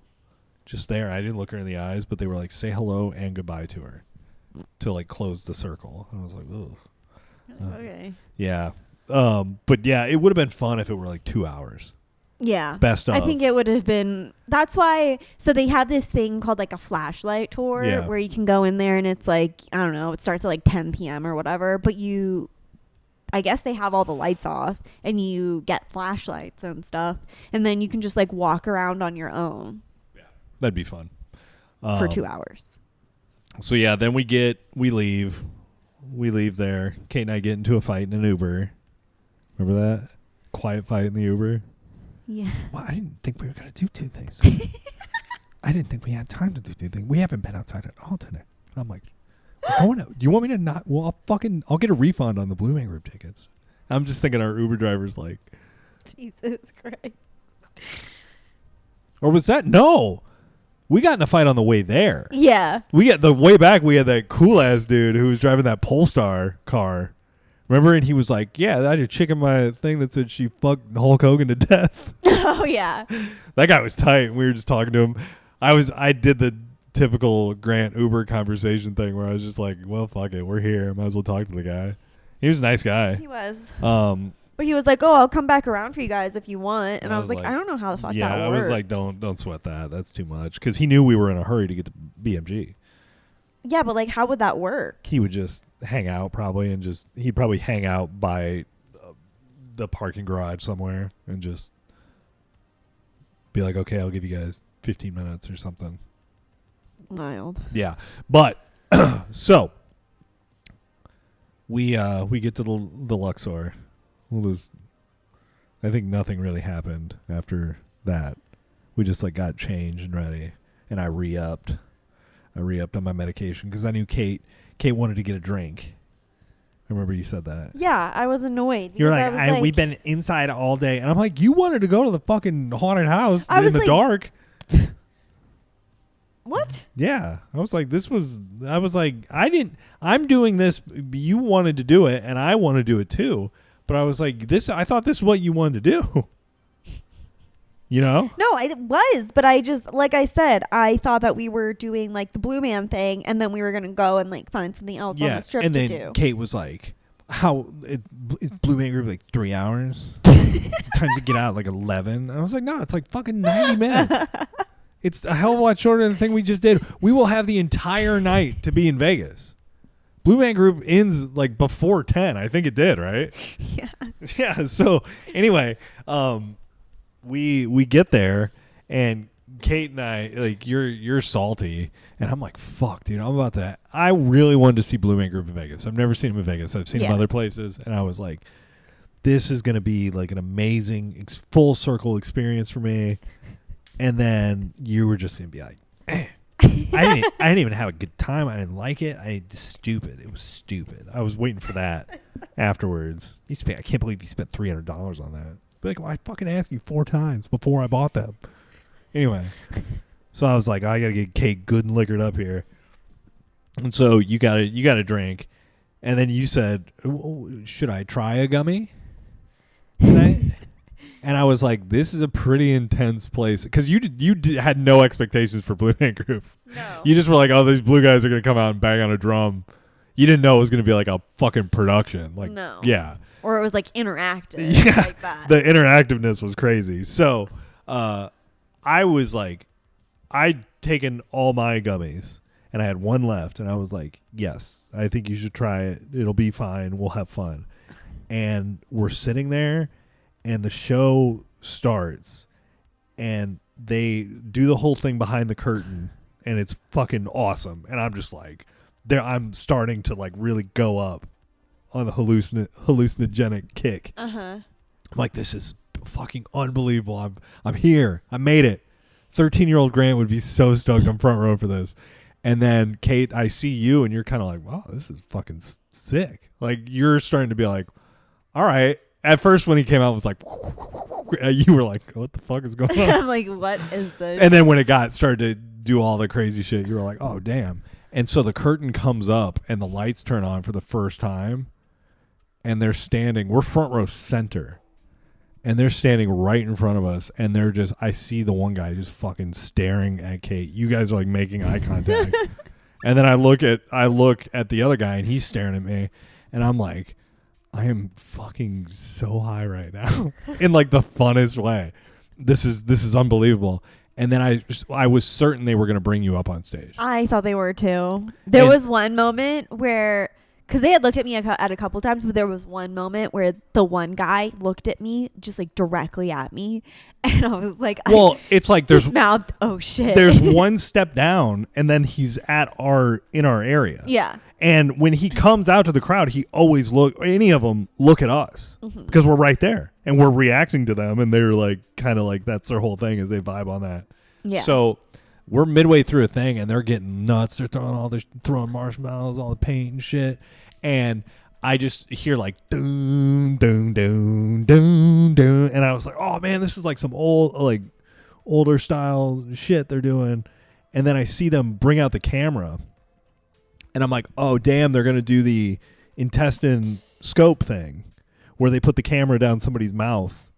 Speaker 1: just there. I didn't look her in the eyes, but they were like, say hello and goodbye to her, to like close the circle. And I was like, oh,
Speaker 2: okay,
Speaker 1: yeah. But yeah, it would have been fun if it were like 2 hours.
Speaker 2: Yeah.
Speaker 1: Best of.
Speaker 2: I think it would have been. That's why. So they have this thing called like a flashlight tour where you can go in there and it's like, I don't know, it starts at like 10 p.m. or whatever. But I guess they have all the lights off and you get flashlights and stuff. And then you can just like walk around on your own.
Speaker 1: Yeah. That'd be fun.
Speaker 2: For 2 hours.
Speaker 1: So yeah, then we leave. We leave there. Kate and I get into a fight in an Uber. Remember that? Quiet fight in the Uber.
Speaker 2: Yeah.
Speaker 1: Well, I didn't think we were going to do two things. I didn't think we had time to do two things. We haven't been outside at all today. And I'm like, we're going out. Do you want me to not? Well, I'll get a refund on the Blue Man Group tickets. I'm just thinking our Uber driver's like,
Speaker 2: Jesus Christ.
Speaker 1: Or was that? No. We got in a fight on the way there.
Speaker 2: Yeah.
Speaker 1: We got the way back. We had that cool ass dude who was driving that Polestar car. Remember? And he was like, yeah, I had a chick in my thing that said she fucked Hulk Hogan to death.
Speaker 2: Oh, yeah.
Speaker 1: That guy was tight. We were just talking to him. I did the typical Grant Uber conversation thing where I was just like, well, fuck it. We're here. Might as well talk to the guy. He was a nice guy.
Speaker 2: He was. But he was like, oh, I'll come back around for you guys if you want. And I was like, I don't know how the fuck that works.
Speaker 1: Yeah, I was like, don't sweat that. That's too much. Because he knew we were in a hurry to get to BMG.
Speaker 2: Yeah, but like, how would that work?
Speaker 1: He would just hang out probably he'd probably hang out by the parking garage somewhere and just be like, okay, I'll give you guys 15 minutes or something.
Speaker 2: Wild.
Speaker 1: Yeah. But so we get to the Luxor. I think nothing really happened after that. We just like got changed and ready, and I re-upped on my medication because I knew Kate wanted to get a drink. I remember you said that.
Speaker 2: Yeah, I was annoyed.
Speaker 1: You're like, we've been inside all day, and I'm like, you wanted to go to the fucking haunted house in the dark.
Speaker 2: What?
Speaker 1: Yeah. I'm doing this. You wanted to do it, and I want to do it too. But I was like, I thought this is what you wanted to do. You know?
Speaker 2: No, it was. But I just, like I said, I thought that we were doing like the Blue Man thing, and then we were going to go and like find something else on the strip
Speaker 1: and
Speaker 2: to
Speaker 1: then
Speaker 2: do.
Speaker 1: Kate was like, is Blue Man Group like 3 hours? Time to get out like 11. I was like, no, it's like fucking 90 minutes. It's a hell of a lot shorter than the thing we just did. We will have the entire night to be in Vegas. Blue Man Group ends like before 10. I think it did, right?
Speaker 2: Yeah.
Speaker 1: Yeah. So anyway, we get there, and Kate and I, like, you're salty, and I'm like, fuck, dude, I'm about to. I really wanted to see Blue Man Group in Vegas. I've never seen them in Vegas. I've seen them other places, and I was like, this is gonna be like an amazing full circle experience for me. And then you were just gonna be like, eh. I didn't even have a good time. I didn't like it. It was stupid. I was waiting for that afterwards. I can't believe you spent $300 on that. But like, well, I fucking asked you 4 times before I bought them. Anyway, so I was like, I gotta get Kate good and liquored up here. And so you got a drink, and then you said, should I try a gummy tonight? And I was like, this is a pretty intense place. Because you had no expectations for Blue Man Group.
Speaker 2: No.
Speaker 1: You just were like, oh, these blue guys are going to come out and bang on a drum. You didn't know it was going to be like a fucking production. Like,
Speaker 2: no.
Speaker 1: Yeah.
Speaker 2: Or it was like interactive.
Speaker 1: Yeah.
Speaker 2: Like that.
Speaker 1: The interactiveness was crazy. So I was like, I'd taken all my gummies, and I had one left. And I was like, yes, I think you should try it. It'll be fine. We'll have fun. And we're sitting there. And the show starts, and they do the whole thing behind the curtain, and it's fucking awesome. And I'm just like, I'm starting to like really go up hallucinogenic kick. I'm like, this is fucking unbelievable. I'm here. I made it. 13-year-old Grant would be so stoked I'm front row for this. And then Kate, I see you and you're kind of like, wow, this is fucking sick. Like you're starting to be like, all right. At first when he came out, it was like, you were like, what the fuck is going on?
Speaker 2: I'm like, what is this?
Speaker 1: And then when it started to do all the crazy shit, you were like, oh, damn. And so the curtain comes up and the lights turn on for the first time. And they're standing, we're front row center. And they're standing right in front of us. And they're just, I see the one guy just fucking staring at Kate. You guys are like making eye contact. And then I look at the other guy and he's staring at me. And I'm like, I am fucking so high right now in like the funnest way. This is unbelievable. And then I was certain they were going to bring you up on stage.
Speaker 2: I thought they were too. There was one moment where, because they had looked at me at a couple times, but there was one moment where the one guy looked at me just like directly at me. And I was like,
Speaker 1: it's like there's
Speaker 2: mouthed, oh shit.
Speaker 1: There's one step down and then he's in our area.
Speaker 2: Yeah.
Speaker 1: And when he comes out to the crowd, he always any of them look at us because we're right there and we're reacting to them. And they're like, kind of like, that's their whole thing is they vibe on that.
Speaker 2: Yeah.
Speaker 1: So we're midway through a thing and they're getting nuts. They're throwing marshmallows, all the paint and shit. And I just hear like, doom, doom, doom, doom, doom. And I was like, oh man, this is like some older style shit they're doing. And then I see them bring out the camera. And I'm like, oh, damn, they're going to do the intestine scope thing where they put the camera down somebody's mouth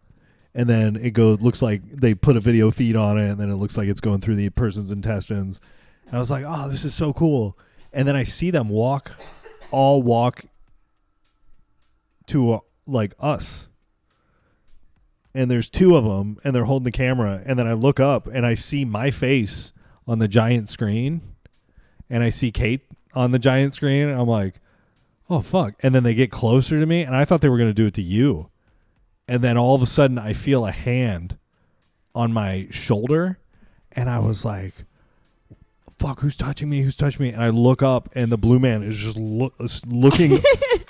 Speaker 1: and then looks like they put a video feed on it and then it looks like it's going through the person's intestines. And I was like, oh, this is so cool. And then I see them walk to like us. And there's two of them and they're holding the camera. And then I look up and I see my face on the giant screen and I see Kate on the giant screen. I'm like, oh fuck. And then they get closer to me and I thought they were going to do it to you. And then all of a sudden I feel a hand on my shoulder and I was like, fuck, who's touching me? And I look up and the blue man is just looking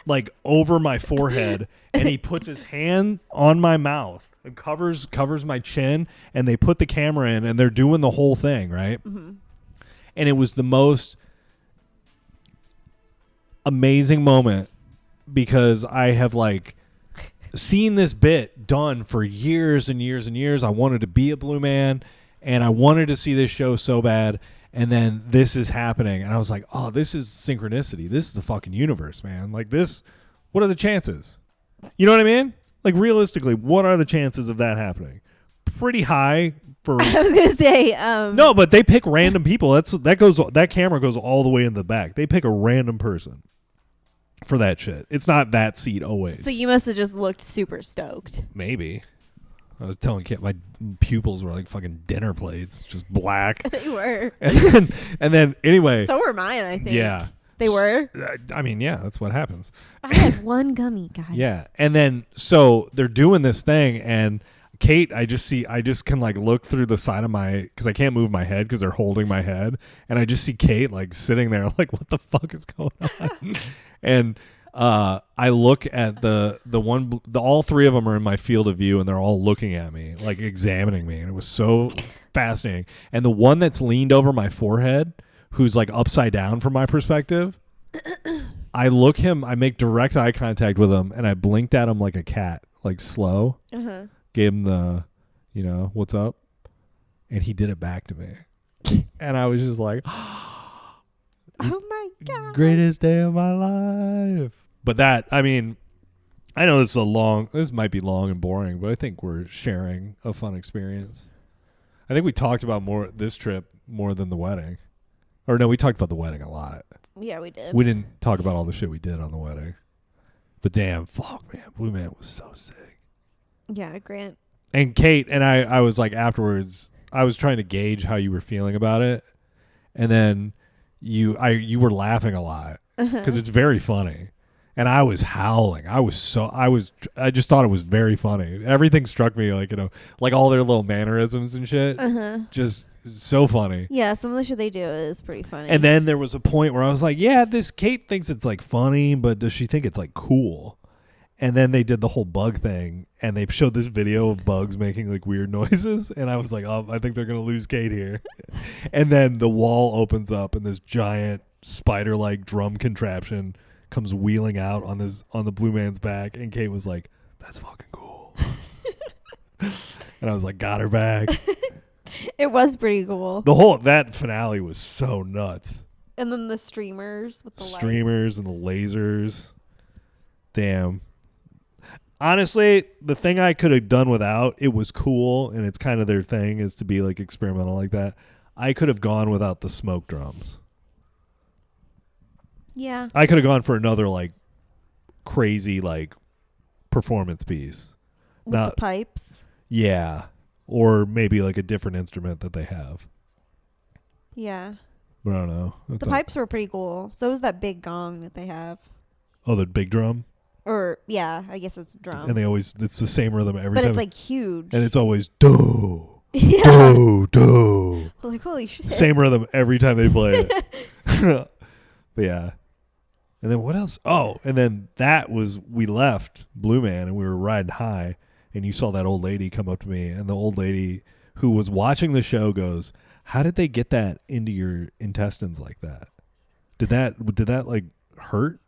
Speaker 1: like over my forehead and he puts his hand on my mouth and covers my chin and they put the camera in and they're doing the whole thing, right? And it was the most amazing moment because I have like seen this bit done for years and years and years. I wanted to be a blue man and I wanted to see this show so bad. And then this is happening. And I was like, oh, this is synchronicity. This is the fucking universe, man. Like this, what are the chances? You know what I mean? Like realistically, what are the chances of that happening? Pretty high for.
Speaker 2: I was going to say.
Speaker 1: No, but they pick random people. That camera goes all the way in the back. They pick a random person for that shit. It's not that seat always.
Speaker 2: So you must have just looked super stoked.
Speaker 1: Maybe. I was telling Kit my pupils were like fucking dinner plates, just black.
Speaker 2: They were.
Speaker 1: And then anyway.
Speaker 2: So were mine, I think.
Speaker 1: Yeah.
Speaker 2: They were?
Speaker 1: I mean, yeah, that's what happens.
Speaker 2: I had one gummy, guys.
Speaker 1: Yeah. And then so they're doing this thing and Kate, I just can like look through the side of because I can't move my head because they're holding my head. And I just see Kate like sitting there like, what the fuck is going on? And I look at all three of them are in my field of view and they're all looking at me, like examining me. And it was so fascinating. And the one that's leaned over my forehead, who's like upside down from my perspective, I make direct eye contact with him and I blinked at him like a cat, like slow. Gave him the, what's up? And he did it back to me. And I was just like,
Speaker 2: oh my God.
Speaker 1: Greatest day of my life. But that, I mean, I know this might be long and boring, but I think we're sharing a fun experience. I think we talked about this trip more than the wedding. Or no, we talked about the wedding a lot.
Speaker 2: Yeah, we did.
Speaker 1: We didn't talk about all the shit we did on the wedding. But damn, fuck, man. Blue Man was so sick.
Speaker 2: Yeah, Grant.
Speaker 1: And Kate and I was like afterwards, I was trying to gauge how you were feeling about it. And then you were laughing a lot because it's very funny. And I was howling. I just thought it was very funny. Everything struck me like, like all their little mannerisms and shit. so funny.
Speaker 2: Yeah, some of the shit they do is pretty funny.
Speaker 1: And then there was a point where I was like, yeah, this Kate thinks it's like funny, but does she think it's like cool? And then they did the whole bug thing, and they showed this video of bugs making like weird noises, and I was like, oh, I think they're gonna lose Kate here. And then the wall opens up, and this giant spider-like drum contraption comes wheeling out on the blue man's back, and Kate was like, that's fucking cool. And I was like, got her back.
Speaker 2: It was pretty cool.
Speaker 1: That finale was so nuts.
Speaker 2: And then the streamers with the
Speaker 1: streamers and the lasers. Damn. Honestly, the thing I could have done without, it was cool, and it's kind of their thing is to be like experimental like that. I could have gone without the smoke drums.
Speaker 2: Yeah.
Speaker 1: I could have gone for another like crazy like performance piece.
Speaker 2: With the pipes.
Speaker 1: Yeah. Or maybe like a different instrument that they have.
Speaker 2: Yeah.
Speaker 1: But I don't know.
Speaker 2: The pipes were pretty cool. So was that big gong that they have.
Speaker 1: Oh, the big drum?
Speaker 2: Or, yeah, I guess it's a drum.
Speaker 1: And it's the same rhythm every time.
Speaker 2: But it's like huge.
Speaker 1: And it's always do.
Speaker 2: Yeah.
Speaker 1: Do, do.
Speaker 2: Like, holy shit.
Speaker 1: Same rhythm every time they play it. But yeah. And then what else? Oh, and then we left Blue Man and we were riding high, and you saw that old lady come up to me, and the old lady who was watching the show goes, how did they get that into your intestines like that? Did that like hurt?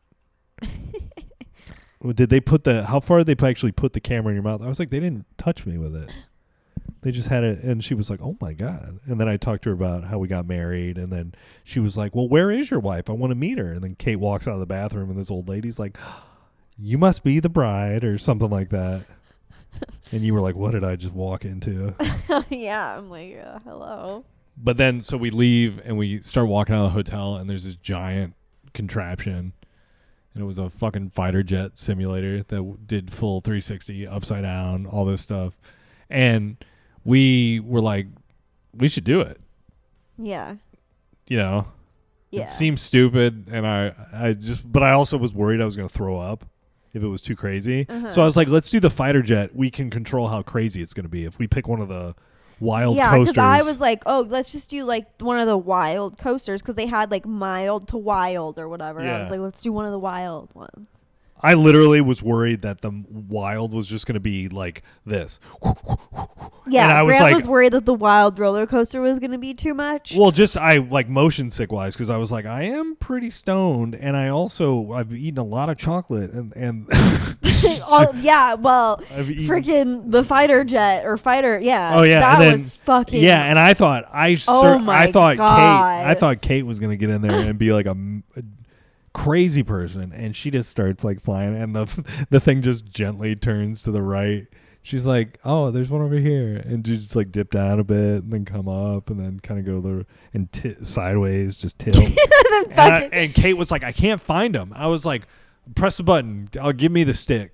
Speaker 1: Did they how far did they actually put the camera in your mouth? I was like, they didn't touch me with it. They just had it, and she was like, oh my God. And then I talked to her about how we got married, and then she was like, well, where is your wife? I want to meet her. And then Kate walks out of the bathroom, and this old lady's like, you must be the bride, or something like that. And you were like, what did I just walk into?
Speaker 2: Yeah, I'm like, hello.
Speaker 1: But then, so we leave, and we start walking out of the hotel, and there's this giant contraption. And it was a fucking fighter jet simulator that did full 360, upside down, all this stuff. And we were like, we should do it.
Speaker 2: Yeah.
Speaker 1: You know?
Speaker 2: Yeah.
Speaker 1: It seems stupid, and but I also was worried I was going to throw up if it was too crazy. Uh-huh. So I was like, let's do the fighter jet. We can control how crazy it's going to be if we pick one of the wild coasters. Yeah, because
Speaker 2: I was like, oh, let's just do like one of the wild coasters, because they had like mild to wild or whatever. Yeah. I was like, let's do one of the wild ones.
Speaker 1: I literally was worried that the wild was just going to be like this.
Speaker 2: Yeah, and I was worried that the wild roller coaster was going to be too much.
Speaker 1: Well, I like motion sick wise, because I was like, I am pretty stoned, and I've eaten a lot of chocolate, and
Speaker 2: oh yeah, well, freaking the fighter jet or fighter, yeah.
Speaker 1: Oh yeah,
Speaker 2: that was fucking.
Speaker 1: Yeah, and I thought I thought
Speaker 2: God.
Speaker 1: Kate was going to get in there and be like a crazy person, and she just starts like flying, and the thing just gently turns to the right. She's like, oh, there's one over here, and she just like dip down a bit and then come up and then kind of go sideways, just tilt. And Kate was like, I can't find him. I was like, press the button, give me the stick.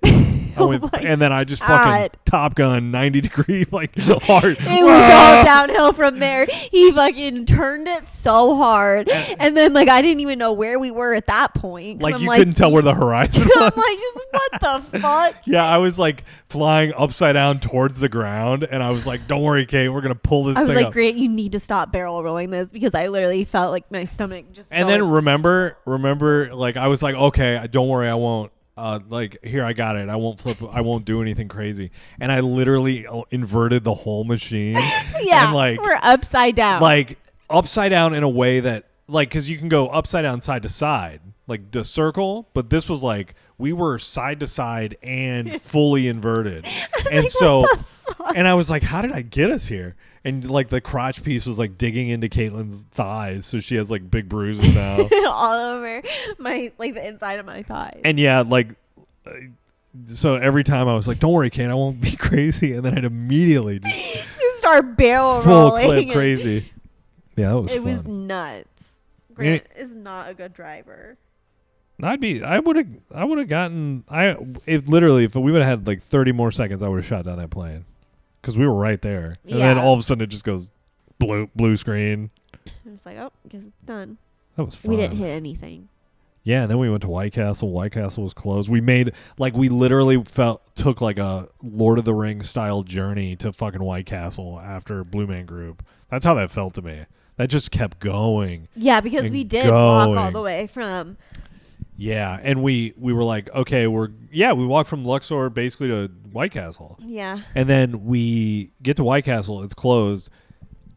Speaker 1: And then I just fucking Top Gun 90 degree like hard.
Speaker 2: It was all downhill from there. He fucking turned it so hard, and then like I didn't even know where we were at that point.
Speaker 1: Like you couldn't tell where the horizon was.
Speaker 2: I'm like, just what the fuck?
Speaker 1: Yeah, I was like flying upside down towards the ground, and I was like, "Don't worry, Kate, we're gonna pull this." I
Speaker 2: was
Speaker 1: thing
Speaker 2: like,
Speaker 1: up.
Speaker 2: "Great, you need to stop barrel rolling this," because I literally felt like my stomach just.
Speaker 1: And then remember, like I was like, "Okay, don't worry, I won't." Like here, I got it. I won't flip. I won't do anything crazy. And I literally inverted the whole machine.
Speaker 2: Yeah,
Speaker 1: and like
Speaker 2: we're upside down.
Speaker 1: Like upside down in a way that, like, because you can go upside down, side to side, like the circle. But this was like we were side to side and fully inverted. And so, and I was like, how did I get us here? And like the crotch piece was like digging into Caitlin's thighs, so she has like big bruises now,
Speaker 2: all over my like the inside of my thighs.
Speaker 1: And yeah, like so every time I was like, "Don't worry, Kate, I won't be crazy," and then I'd immediately just
Speaker 2: start barrel
Speaker 1: full
Speaker 2: rolling,
Speaker 1: clip crazy. Yeah, that was.
Speaker 2: It was nuts. Grant is not a good driver.
Speaker 1: I would have gotten. If we would have had like 30 more seconds, I would have shot down that plane. Because we were right there. And then all of a sudden it just goes blue screen.
Speaker 2: And it's like, oh, I guess it's done.
Speaker 1: That was fun.
Speaker 2: We didn't hit anything.
Speaker 1: Yeah, and then we went to White Castle. White Castle was closed. We literally took like a Lord of the Rings style journey to fucking White Castle after Blue Man Group. That's how that felt to me. That just kept going.
Speaker 2: Yeah, because we did walk all the way from.
Speaker 1: Yeah, and we were like, okay, we walked from Luxor basically to White Castle.
Speaker 2: Yeah.
Speaker 1: And then we get to White Castle. It's closed.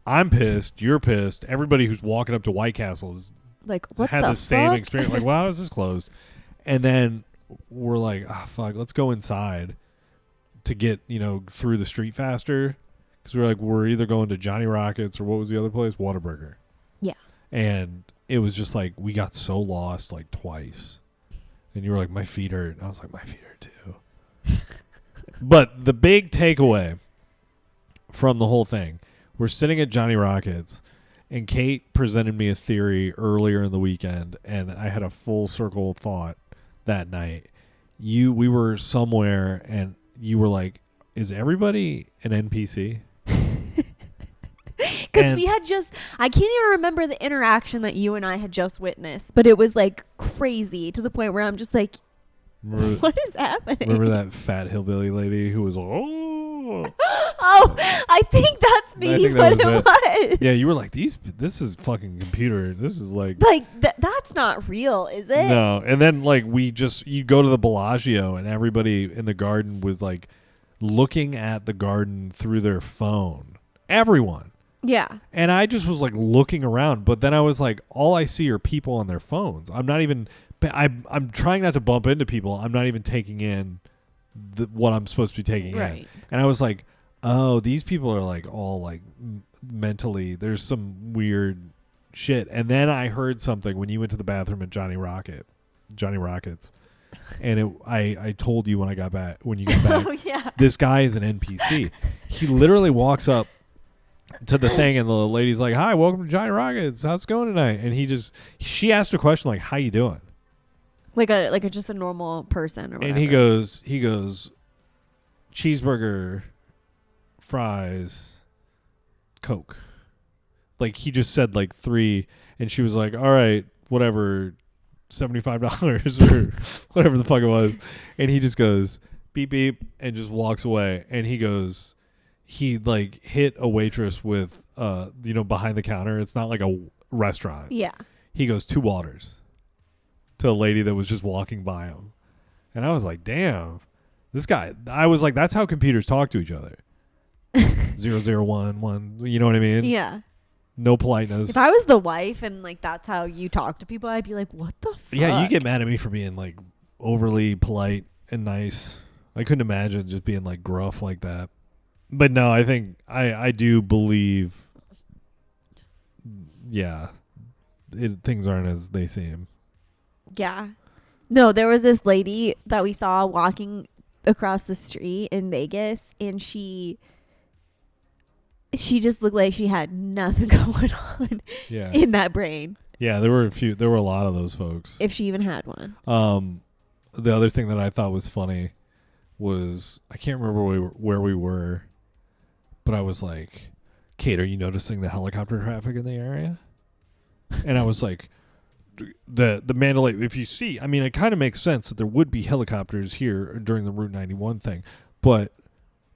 Speaker 1: I'm pissed. You're pissed. Everybody who's walking up to White Castle is
Speaker 2: like, what
Speaker 1: had
Speaker 2: the
Speaker 1: the same
Speaker 2: fuck?
Speaker 1: experience. Like, wow, is this closed? And then we're like, fuck, let's go inside to get, through the street faster. Because we're either going to Johnny Rockets or what was the other place? Whataburger.
Speaker 2: Yeah.
Speaker 1: And it was just like, we got so lost like twice. And you were like, my feet hurt. And I was like, my feet hurt too. But the big takeaway from the whole thing, we're sitting at Johnny Rockets. And Kate presented me a theory earlier in the weekend, and I had a full circle thought that night. We were somewhere, and you were like, is everybody an NPC?
Speaker 2: Because we had I can't even remember the interaction that you and I had just witnessed, but it was like crazy to the point where I'm just like, what is happening?
Speaker 1: Remember that fat hillbilly lady who was like,
Speaker 2: oh, I think that's maybe what it was.
Speaker 1: Yeah, you were like, this is fucking computer. This is like
Speaker 2: that's not real, is it?
Speaker 1: No. And then you go to the Bellagio and everybody in the garden was like looking at the garden through their phone. Everyone.
Speaker 2: Yeah.
Speaker 1: And I just was like looking around, but then I was like, all I see are people on their phones. I'm not even I'm trying not to bump into people. I'm not even taking in what I'm supposed to be taking in. And I was like, oh, these people are like all like mentally, there's some weird shit. And then I heard something when you went to the bathroom at Johnny Rockets. And I told you when you got back,
Speaker 2: oh, yeah.
Speaker 1: This guy is an NPC. He literally walks up to the thing and the lady's like, hi, welcome to Johnny Rockets. How's it going tonight? And she asked a question like, how you doing?
Speaker 2: Like just a normal person or whatever.
Speaker 1: And he goes, cheeseburger, fries, Coke. Like he just said like 3, and she was like, all right, whatever, $75 or whatever the fuck it was. And he just goes, beep, beep, and just walks away. And he like hit a waitress with, behind the counter. It's not like a restaurant.
Speaker 2: Yeah.
Speaker 1: He goes, 2 waters. To a lady that was just walking by him. And I was like, damn, this guy, I was like, that's how computers talk to each other. 001, you know what I mean?
Speaker 2: Yeah.
Speaker 1: No politeness.
Speaker 2: If I was the wife and like that's how you talk to people, I'd be like, what the fuck?
Speaker 1: Yeah, you get mad at me for being like overly polite and nice. I couldn't imagine just being like gruff like that. But no, I think I do believe, yeah, things aren't as they seem.
Speaker 2: Yeah. No, there was this lady that we saw walking across the street in Vegas, and she just looked like she had nothing going on in that brain.
Speaker 1: Yeah, there were a lot of those folks.
Speaker 2: If she even had one.
Speaker 1: The other thing that I thought was funny was, I can't remember where we were, but I was like, Kate, are you noticing the helicopter traffic in the area? And I was like, the Mandalay, if you see, I mean, it kind of makes sense that there would be helicopters here during the Route 91 thing, but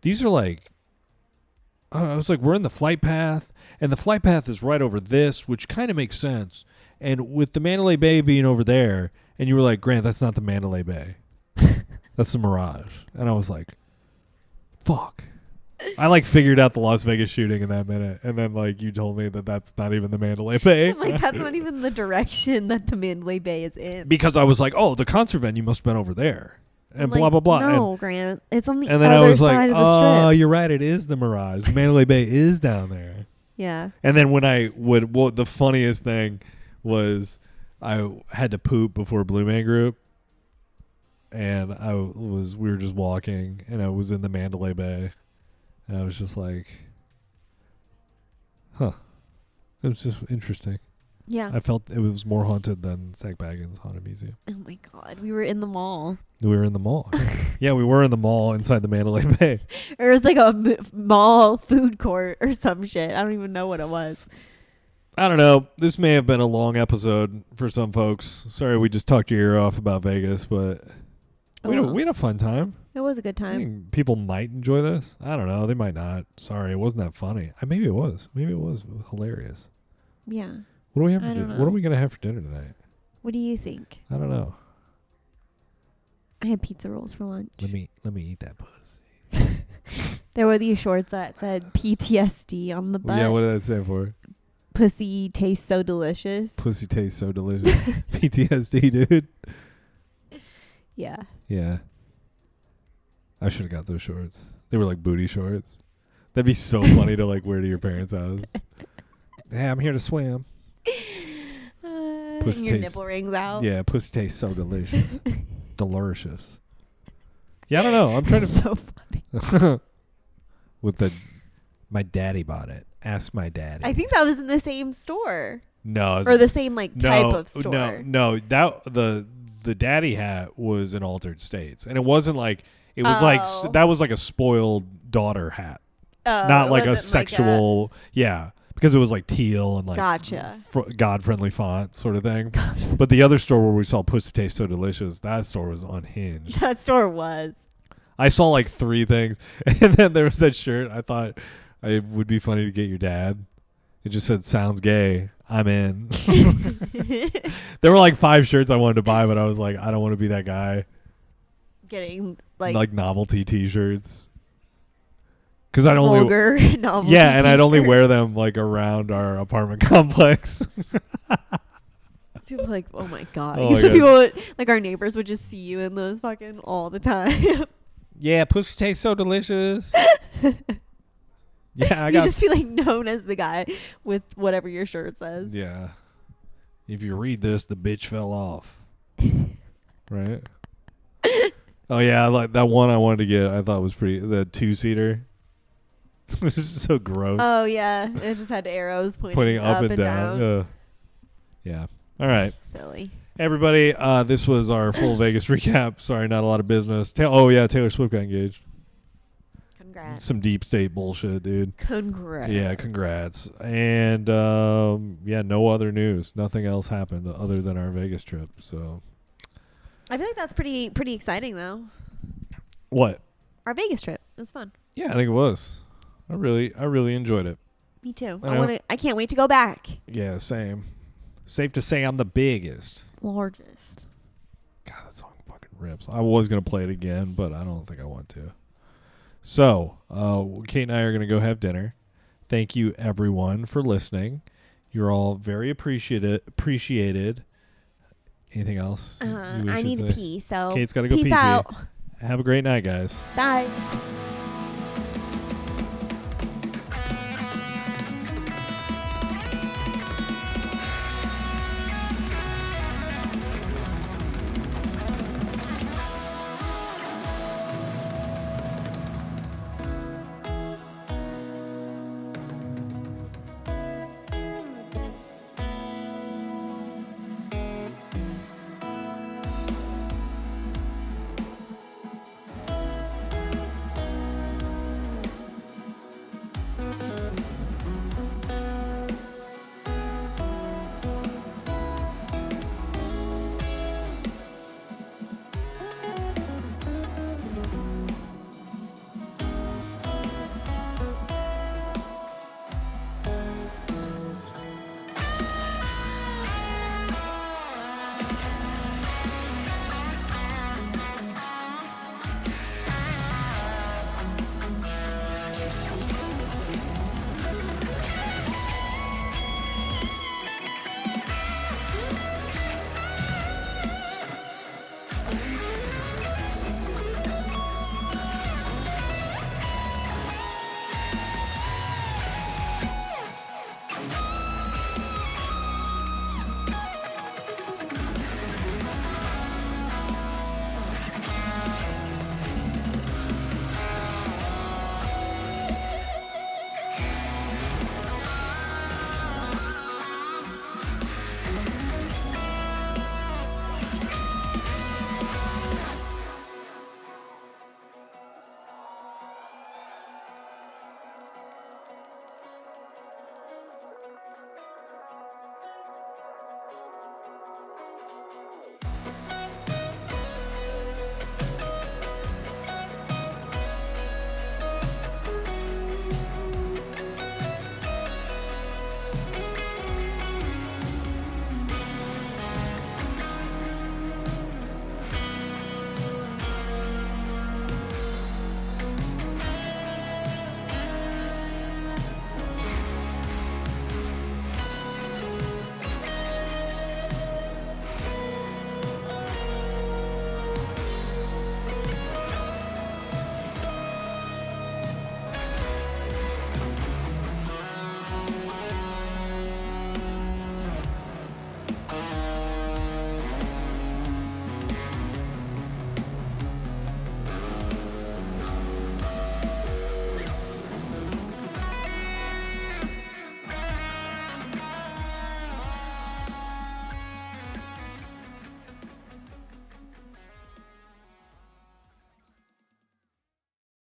Speaker 1: these are like, I was like, we're in the flight path, and the flight path is right over this, which kind of makes sense. And with the Mandalay Bay being over there, and you were like, Grant, that's not the Mandalay Bay. That's the Mirage. And I was like, fuck. I like figured out the Las Vegas shooting in that minute, and then like you told me that that's not even the Mandalay Bay.
Speaker 2: Like that's not even the direction that the Mandalay Bay is in.
Speaker 1: Because I was like, oh, the concert venue must have been over there, and
Speaker 2: like,
Speaker 1: blah blah blah.
Speaker 2: No, Grant, it's on the
Speaker 1: other side of the strip. And then I was like,
Speaker 2: oh,
Speaker 1: you're right, it is the Mirage. The Mandalay Bay is down there.
Speaker 2: Yeah.
Speaker 1: And then when the funniest thing was, I had to poop before Blue Man Group, and we were just walking, and I was in the Mandalay Bay. And I was just like, huh. It was just interesting.
Speaker 2: Yeah.
Speaker 1: I felt it was more haunted than Zach Bagans' Haunted Museum.
Speaker 2: Oh, my God. We were in the mall.
Speaker 1: We were in the mall. Yeah, we were in the mall inside the Mandalay Bay.
Speaker 2: Or it was like a mall food court or some shit. I don't even know what it was.
Speaker 1: I don't know. This may have been a long episode for some folks. Sorry we just talked your ear off about Vegas, but we had a fun time.
Speaker 2: It was a good
Speaker 1: I
Speaker 2: time.
Speaker 1: think people might enjoy this. I don't know. They might not. Sorry, it wasn't that funny. Maybe it was. Maybe it was hilarious.
Speaker 2: Yeah.
Speaker 1: What do we have for dinner? What are we going to have for dinner tonight?
Speaker 2: What do you think?
Speaker 1: I don't know.
Speaker 2: I had pizza rolls for lunch.
Speaker 1: Let me eat that pussy.
Speaker 2: There were these shorts that said PTSD on the butt.
Speaker 1: Yeah, what did that stand for?
Speaker 2: Pussy tastes so delicious.
Speaker 1: Pussy tastes so delicious. PTSD, dude.
Speaker 2: Yeah.
Speaker 1: Yeah. I should have got those shorts. They were like booty shorts. That'd be so funny to like wear to your parents' house. Hey, I'm here to swim.
Speaker 2: Pussy your nipple rings out.
Speaker 1: Yeah, pussy tastes so delicious. Delicious. Yeah, I don't know. I'm trying to.
Speaker 2: So funny.
Speaker 1: My daddy bought it. Ask my daddy.
Speaker 2: I think that was in the same store.
Speaker 1: No,
Speaker 2: or the same type of store.
Speaker 1: No. That the daddy hat was in Altered States, and it wasn't like it was like that was like a spoiled daughter hat, not like a sexual. Yeah, because it was like teal and like
Speaker 2: gotcha
Speaker 1: God-friendly font sort of thing. But the other store where we saw Pussy Taste So Delicious, that store was unhinged.
Speaker 2: That store was.
Speaker 1: I saw like 3 things, and then there was that shirt. I thought it would be funny to get your dad. It just said, "Sounds gay. I'm in." There were like 5 shirts I wanted to buy, but I was like, I don't want to be that guy.
Speaker 2: Getting
Speaker 1: like novelty T-shirts. Because I'd
Speaker 2: vulgar
Speaker 1: only
Speaker 2: novelty
Speaker 1: yeah, and
Speaker 2: t-shirt.
Speaker 1: I'd only wear them like around our apartment complex.
Speaker 2: People are like, oh my god.
Speaker 1: Oh my
Speaker 2: so
Speaker 1: God.
Speaker 2: people would, like our neighbors would just see you in those fucking all the time.
Speaker 1: Yeah, pussy tastes so delicious. Yeah,
Speaker 2: you just feel like known as the guy with whatever your shirt says.
Speaker 1: Yeah. If you read this, the bitch fell off. Right? Oh yeah, like that one I wanted to get. I thought was pretty. The 2-seater. This is so gross.
Speaker 2: Oh yeah, it just had arrows pointing
Speaker 1: up and down. Yeah. All right.
Speaker 2: Silly.
Speaker 1: Everybody, this was our full Vegas recap. Sorry, not a lot of business. Taylor Swift got engaged.
Speaker 2: Congrats.
Speaker 1: Some deep state bullshit, dude.
Speaker 2: Congrats.
Speaker 1: Yeah, congrats. And no other news. Nothing else happened other than our Vegas trip. So
Speaker 2: I feel like that's pretty exciting though.
Speaker 1: What?
Speaker 2: Our Vegas trip. It was fun.
Speaker 1: Yeah, I think it was. I really enjoyed it.
Speaker 2: Me too.
Speaker 1: I
Speaker 2: can't wait to go back.
Speaker 1: Yeah, same. Safe to say I'm the biggest.
Speaker 2: Largest.
Speaker 1: God, that song fucking rips. I was going to play it again, but I don't think I want to. So, Kate and I are going to go have dinner. Thank you, everyone, for listening. You're all very appreciated. Anything else?
Speaker 2: I need to pee, so
Speaker 1: Kate's got to go pee.
Speaker 2: Peace out.
Speaker 1: Have a great night, guys.
Speaker 2: Bye.